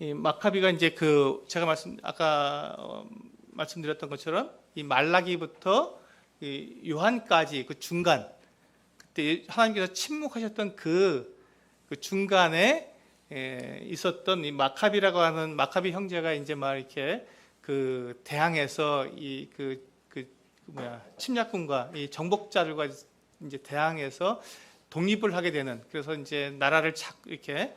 이 마카비가 이제 그 제가 아까 말씀드렸던 것처럼 이 말라기부터 이 요한까지 그 중간, 그때 하나님께서 침묵하셨던 그 중간에 있었던 이 마카비라고 하는 마카비 형제가 이제 막 이렇게 그 대항해서 침략군과 이 정복자들과 이제 대항해서 독립을 하게 되는, 그래서 이제 나라를 이렇게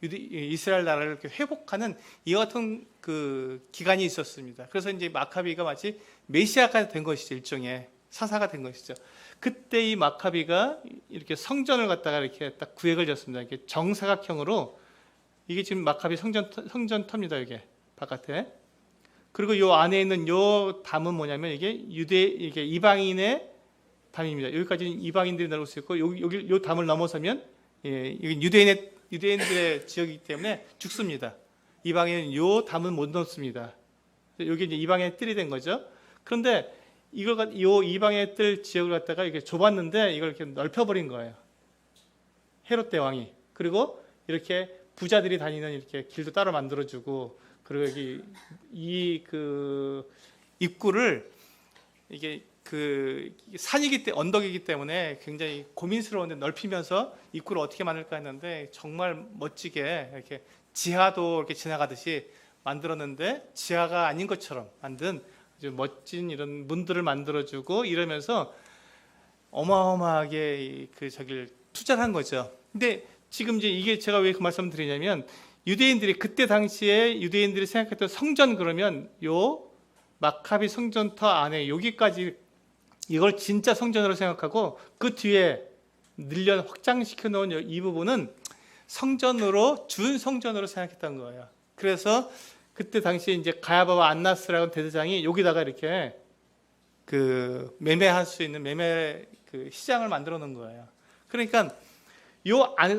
이스라엘 나라를 이렇게 회복하는 이와 같은 그 기간이 있었습니다. 그래서 이제 마카비가 마치 메시아가 된 것이죠. 일종의 사사가 된 것이죠. 그때 이 마카비가 이렇게 성전을 갖다가 이렇게 딱 구획을 졌습니다. 이렇게 정사각형으로, 이게 지금 마카비 성전터입니다. 이게 바깥에. 그리고 요 안에 있는 요 담은 뭐냐면 이게 이게 이방인의 담입니다. 여기까지는 이방인들이 나올 수 있고 여기 요 담을 넘어서면 이게 유대인들의 지역이기 때문에 죽습니다. 이방인은 요 담은 못 넣습니다. 여기 이제 이방인의 뜰이 된 거죠. 그런데 요 이방인의 뜰 지역을 갖다가 이렇게 좁았는데 이걸 이렇게 넓혀버린 거예요. 헤롯 대왕이. 그리고 이렇게 부자들이 다니는 이렇게 길도 따로 만들어주고, 그리고 여기 그 입구를 이게 그 언덕이기 때문에 굉장히 고민스러운데 넓히면서 입구를 어떻게 만들까 했는데 정말 멋지게 이렇게 지하도 이렇게 지나가듯이 만들었는데 지하가 아닌 것처럼 만든 아주 멋진 이런 문들을 만들어주고 이러면서 어마어마하게 저길 투자를 한 거죠. 근데 지금 이제 이게 제가 왜 그 말씀을 드리냐면, 유대인들이 그때 당시에 유대인들이 생각했던 성전, 그러면 요 마카비 성전터 안에 여기까지 이걸 진짜 성전으로 생각하고 그 뒤에 늘려 확장시켜 놓은 이 부분은 성전으로, 준 성전으로 생각했던 거예요. 그래서 그때 당시에 이제 가야바와 안나스라는 대대장이 여기다가 이렇게 그 매매할 수 있는 매매 그 시장을 만들어 놓은 거예요. 그러니까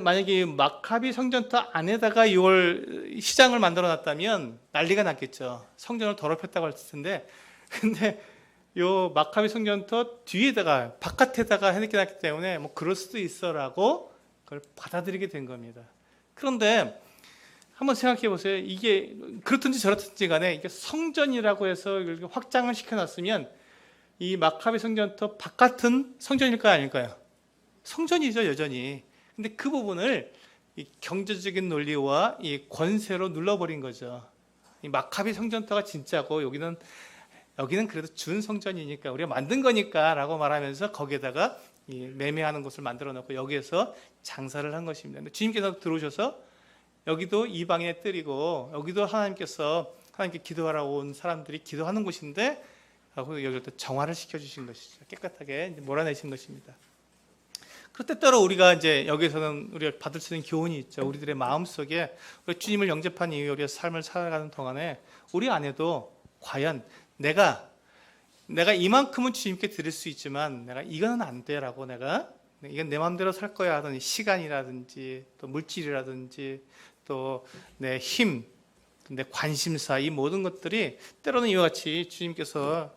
만약에 마카비 성전터 안에다가 이걸 시장을 만들어 놨다면 난리가 났겠죠. 성전을 더럽혔다고 했을 텐데, 근데 요 마카비 성전터 뒤에다가 바깥에다가 해놓게 놨기 때문에 뭐 그럴 수도 있어라고 그걸 받아들이게 된 겁니다. 그런데 한번 생각해 보세요. 이게 그렇든지 저렇든지 간에 이게 성전이라고 해서 이렇게 확장을 시켜놨으면 이 마카비 성전터 바깥은 성전일까요, 아닐까요? 성전이죠, 여전히. 근데 그 부분을 이 경제적인 논리와 이 권세로 눌러버린 거죠. 이 마카비 성전터가 진짜고 여기는 그래도 준 성전이니까 우리가 만든 거니까라고 말하면서 거기에다가 이 매매하는 곳을 만들어 놓고 여기에서 장사를 한 것입니다. 근데 주님께서 들어오셔서 여기도 이방인의 뜰이고 여기도 하나님께 기도하러 온 사람들이 기도하는 곳인데 하고 여기를 또 정화를 시켜주신 것이죠. 깨끗하게 몰아내신 것입니다. 그럴 때따라 우리가 이제 여기서는 우리가 받을 수 있는 교훈이 있죠. 우리들의 마음속에 주님을 영접한 이후에 우리가 삶을 살아가는 동안에 우리 안에도 과연 내가 내가 이만큼은 주님께 드릴 수 있지만 내가 이거는 안 돼라고 내가 이건 내 마음대로 살 거야 하던 시간이라든지 또 물질이라든지 또 내 힘, 내 관심사 이 모든 것들이 때로는 이와 같이 주님께서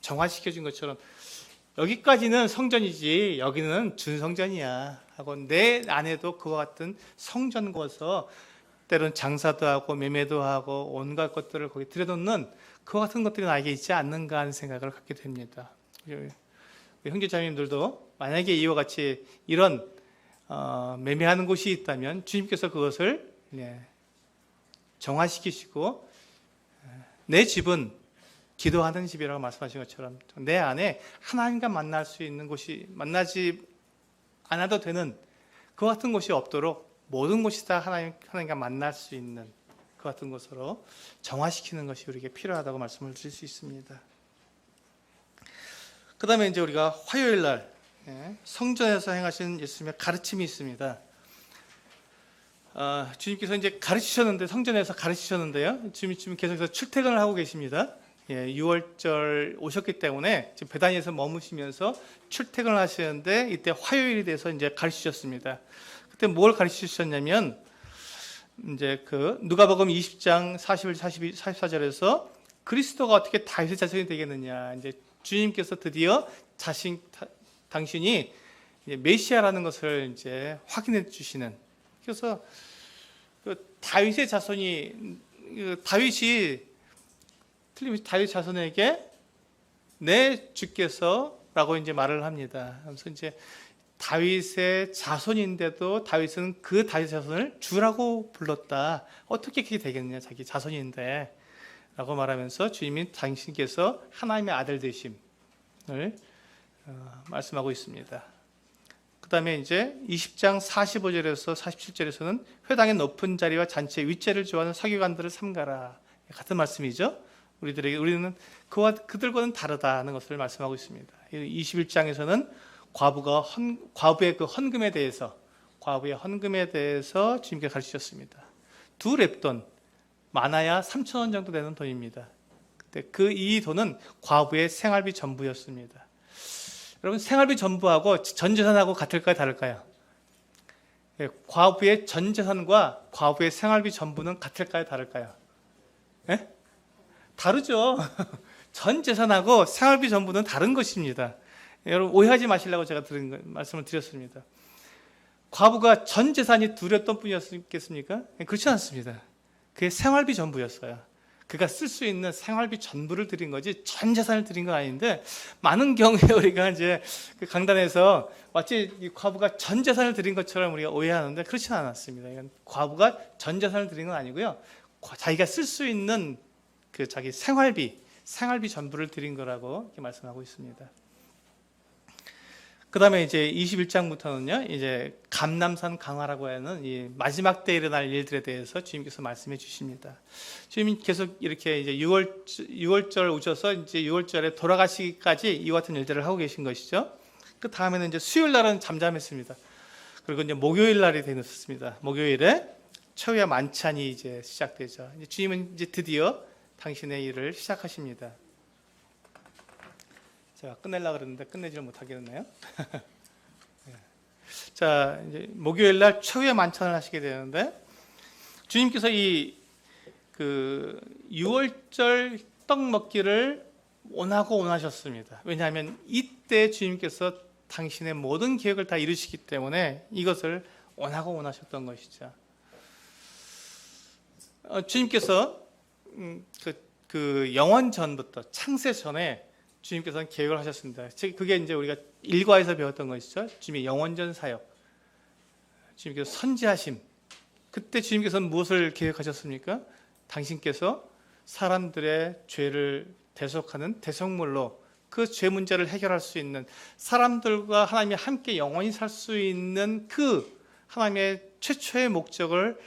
정화시켜 준 것처럼 여기까지는 성전이지 여기는 준성전이야 하고 내 안에도 그와 같은 성전고서 때로는 장사도 하고 매매도 하고 온갖 것들을 거기 들여놓는 그와 같은 것들이 나에게 있지 않는가 하는 생각을 갖게 됩니다. 형제자매님들도 만약에 이와 같이 이런 매매하는 곳이 있다면 주님께서 그것을 정화시키시고 내 집은 기도하는 집이라고 말씀하신 것처럼 내 안에 하나님과 만날 수 있는 곳이 만나지 않아도 되는 그 같은 곳이 없도록 모든 곳이 다 하나님과 만날 수 있는 그 같은 곳으로 정화시키는 것이 우리에게 필요하다고 말씀을 드릴 수 있습니다. 그 다음에 이제 우리가 화요일 날 성전에서 행하신 예수님의 가르침이 있습니다. 주님께서 이제 가르치셨는데 성전에서 가르치셨는데요. 주님 계속해서 출퇴근을 하고 계십니다. 6월절 오셨기 때문에 지금 베다니에서 머무시면서 출퇴근을 하시는데 이때 화요일이 돼서 이제 가르치셨습니다. 그때 뭘 가르치셨냐면 이제 그 누가복음 20장 41, 42, 44절에서 그리스도가 어떻게 다윗의 자손이 되겠느냐. 이제 주님께서 드디어 당신이 메시아라는 것을 이제 확인해 주시는. 그래서 그 다윗의 자손이 다윗이 틀림없이 다윗 자손에게 내 주께서라고 이제 말을 합니다. 그래서 이제 다윗의 자손인데도 다윗은 그 다윗 자손을 주라고 불렀다. 어떻게 그렇게 되겠느냐, 자기 자손인데 라고 말하면서 주님이 당신께서 하나님의 아들 되심을 말씀하고 있습니다. 그 다음에 이제 20장 45절에서 47절에서는 회당의 높은 자리와 잔치의 윗자리를 좋아하는 서기관들을 삼가라. 같은 말씀이죠. 우리는 그들과는 다르다는 것을 말씀하고 있습니다. 21장에서는 과부의 그 헌금에 대해서 주님께 가르치셨습니다. 2렙돈, 많아야 3,000원 정도 되는 돈입니다. 그때 이 돈은 과부의 생활비 전부였습니다. 여러분, 생활비 전부하고 전 재산하고 같을까요, 다를까요? 과부의 전 재산과 과부의 생활비 전부는 같을까요, 다를까요? 예? 다르죠. 전 재산하고 생활비 전부는 다른 것입니다. 여러분, 오해하지 마시려고 제가 말씀을 드렸습니다. 과부가 전 재산이 2렙돈 뿐이었겠습니까? 그렇지 않습니다. 그게 생활비 전부였어요. 그가 쓸 수 있는 생활비 전부를 드린 거지 전 재산을 드린 건 아닌데, 많은 경우에 우리가 이제 그 강단에서 마치 이 과부가 전 재산을 드린 것처럼 우리가 오해하는데 그렇지는 않았습니다. 이건 과부가 전 재산을 드린 건 아니고요. 자기가 쓸 수 있는 그 자기 생활비 전부를 드린 거라고 이렇게 말씀하고 있습니다. 그 다음에 이제 21장부터는요, 이제 감람산 강화라고 하는 이 마지막 때 일어날 일들에 대해서 주님께서 말씀해 주십니다. 주님이 계속 이렇게 이제 6월절 오셔서 이제 6월절에 돌아가시기까지 이 같은 일들을 하고 계신 것이죠. 그 다음에는 이제 수요일 날은 잠잠했습니다. 그리고 이제 목요일 날이 되었습니다. 목요일에 최후의 만찬이 이제 시작되죠. 이제 주님은 이제 드디어 당신의 일을 시작하십니다. 제가 끝내려고 그랬는데 끝내지를 못하겠네요. 자, 이제 목요일 날 최후의 만찬을 하시게 되는데, 주님께서 이 그 6월절 떡 먹기를 원하셨습니다. 왜냐하면 이때 주님께서 당신의 모든 계획을 다 이루시기 때문에 이것을 원하셨던 것이죠. 주님께서 그 영원 전부터, 창세 전에 주님께서는 계획을 하셨습니다. 그게 이제 우리가 일과에서 배웠던 것이죠. 주님의 영원전 사역, 주님께서 선지하심. 그때 주님께서는 무엇을 계획하셨습니까? 당신께서 사람들의 죄를 대속하는 대속물로 그 죄 문제를 해결할 수 있는, 사람들과 하나님이 함께 영원히 살 수 있는 그 하나님의 최초의 목적을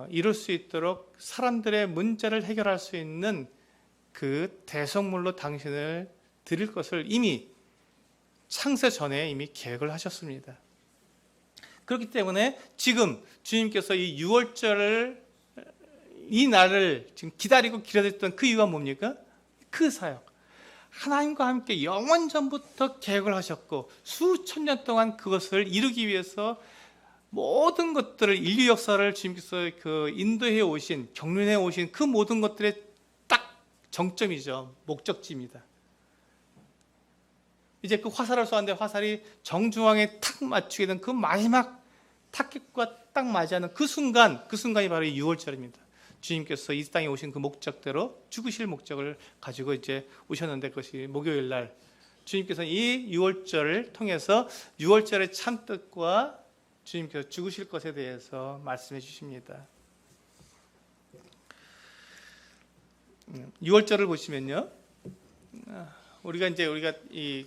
이룰 수 있도록 사람들의 문제를 해결할 수 있는 그 대속물로 당신을 드릴 것을 이미 창세 전에 이미 계획을 하셨습니다. 그렇기 때문에 지금 주님께서 이 6월절을, 이 날을 지금 기다리고 기다렸던 그 이유가 뭡니까? 그 사역, 하나님과 함께 영원 전부터 계획을 하셨고 수천 년 동안 그것을 이루기 위해서 모든 것들을 인류 역사를 주님께서 그 인도해 오신 경륜해 오신 그 모든 것들의 딱 정점이죠. 목적지입니다. 이제 그 화살을 쏘았는데 화살이 정중앙에 탁 맞추게 된 그 마지막 타겟과 딱 맞이하는 그 순간이 바로 이 유월절입니다. 주님께서 이 땅에 오신 그 목적대로 죽으실 목적을 가지고 이제 오셨는데 그것이 목요일 날 주님께서 이 유월절을 통해서 유월절의 참 뜻과 주님께서 죽으실 것에 대해서 말씀해 주십니다. 유월절을 보시면요, 우리가 이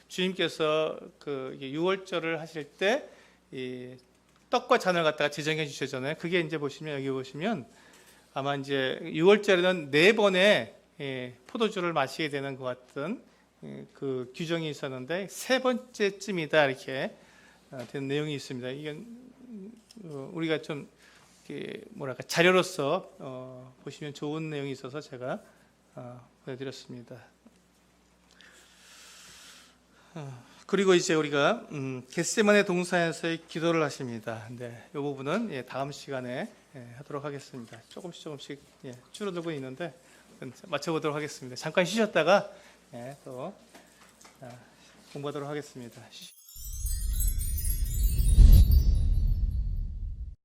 주님께서 그 유월절을 하실 때 이 떡과 잔을 갖다가 제정해 주셨잖아요. 그게 이제 보시면 여기 보시면 아마 이제 유월절에는 4번의 포도주를 마시게 되는 것 같은 그 규정이 있었는데 3번째쯤이다 이렇게 된 내용이 있습니다. 이게 우리가 좀 뭐랄까 자료로서 보시면 좋은 내용이 있어서 제가 보여드렸습니다. 그리고 이제 우리가 겟세마네 동산에서의 기도를 하십니다. 네, 이 부분은 다음 시간에 하도록 하겠습니다. 조금씩 줄어들고 있는데 맞춰보도록 하겠습니다. 잠깐 쉬셨다가 또 공부하도록 하겠습니다.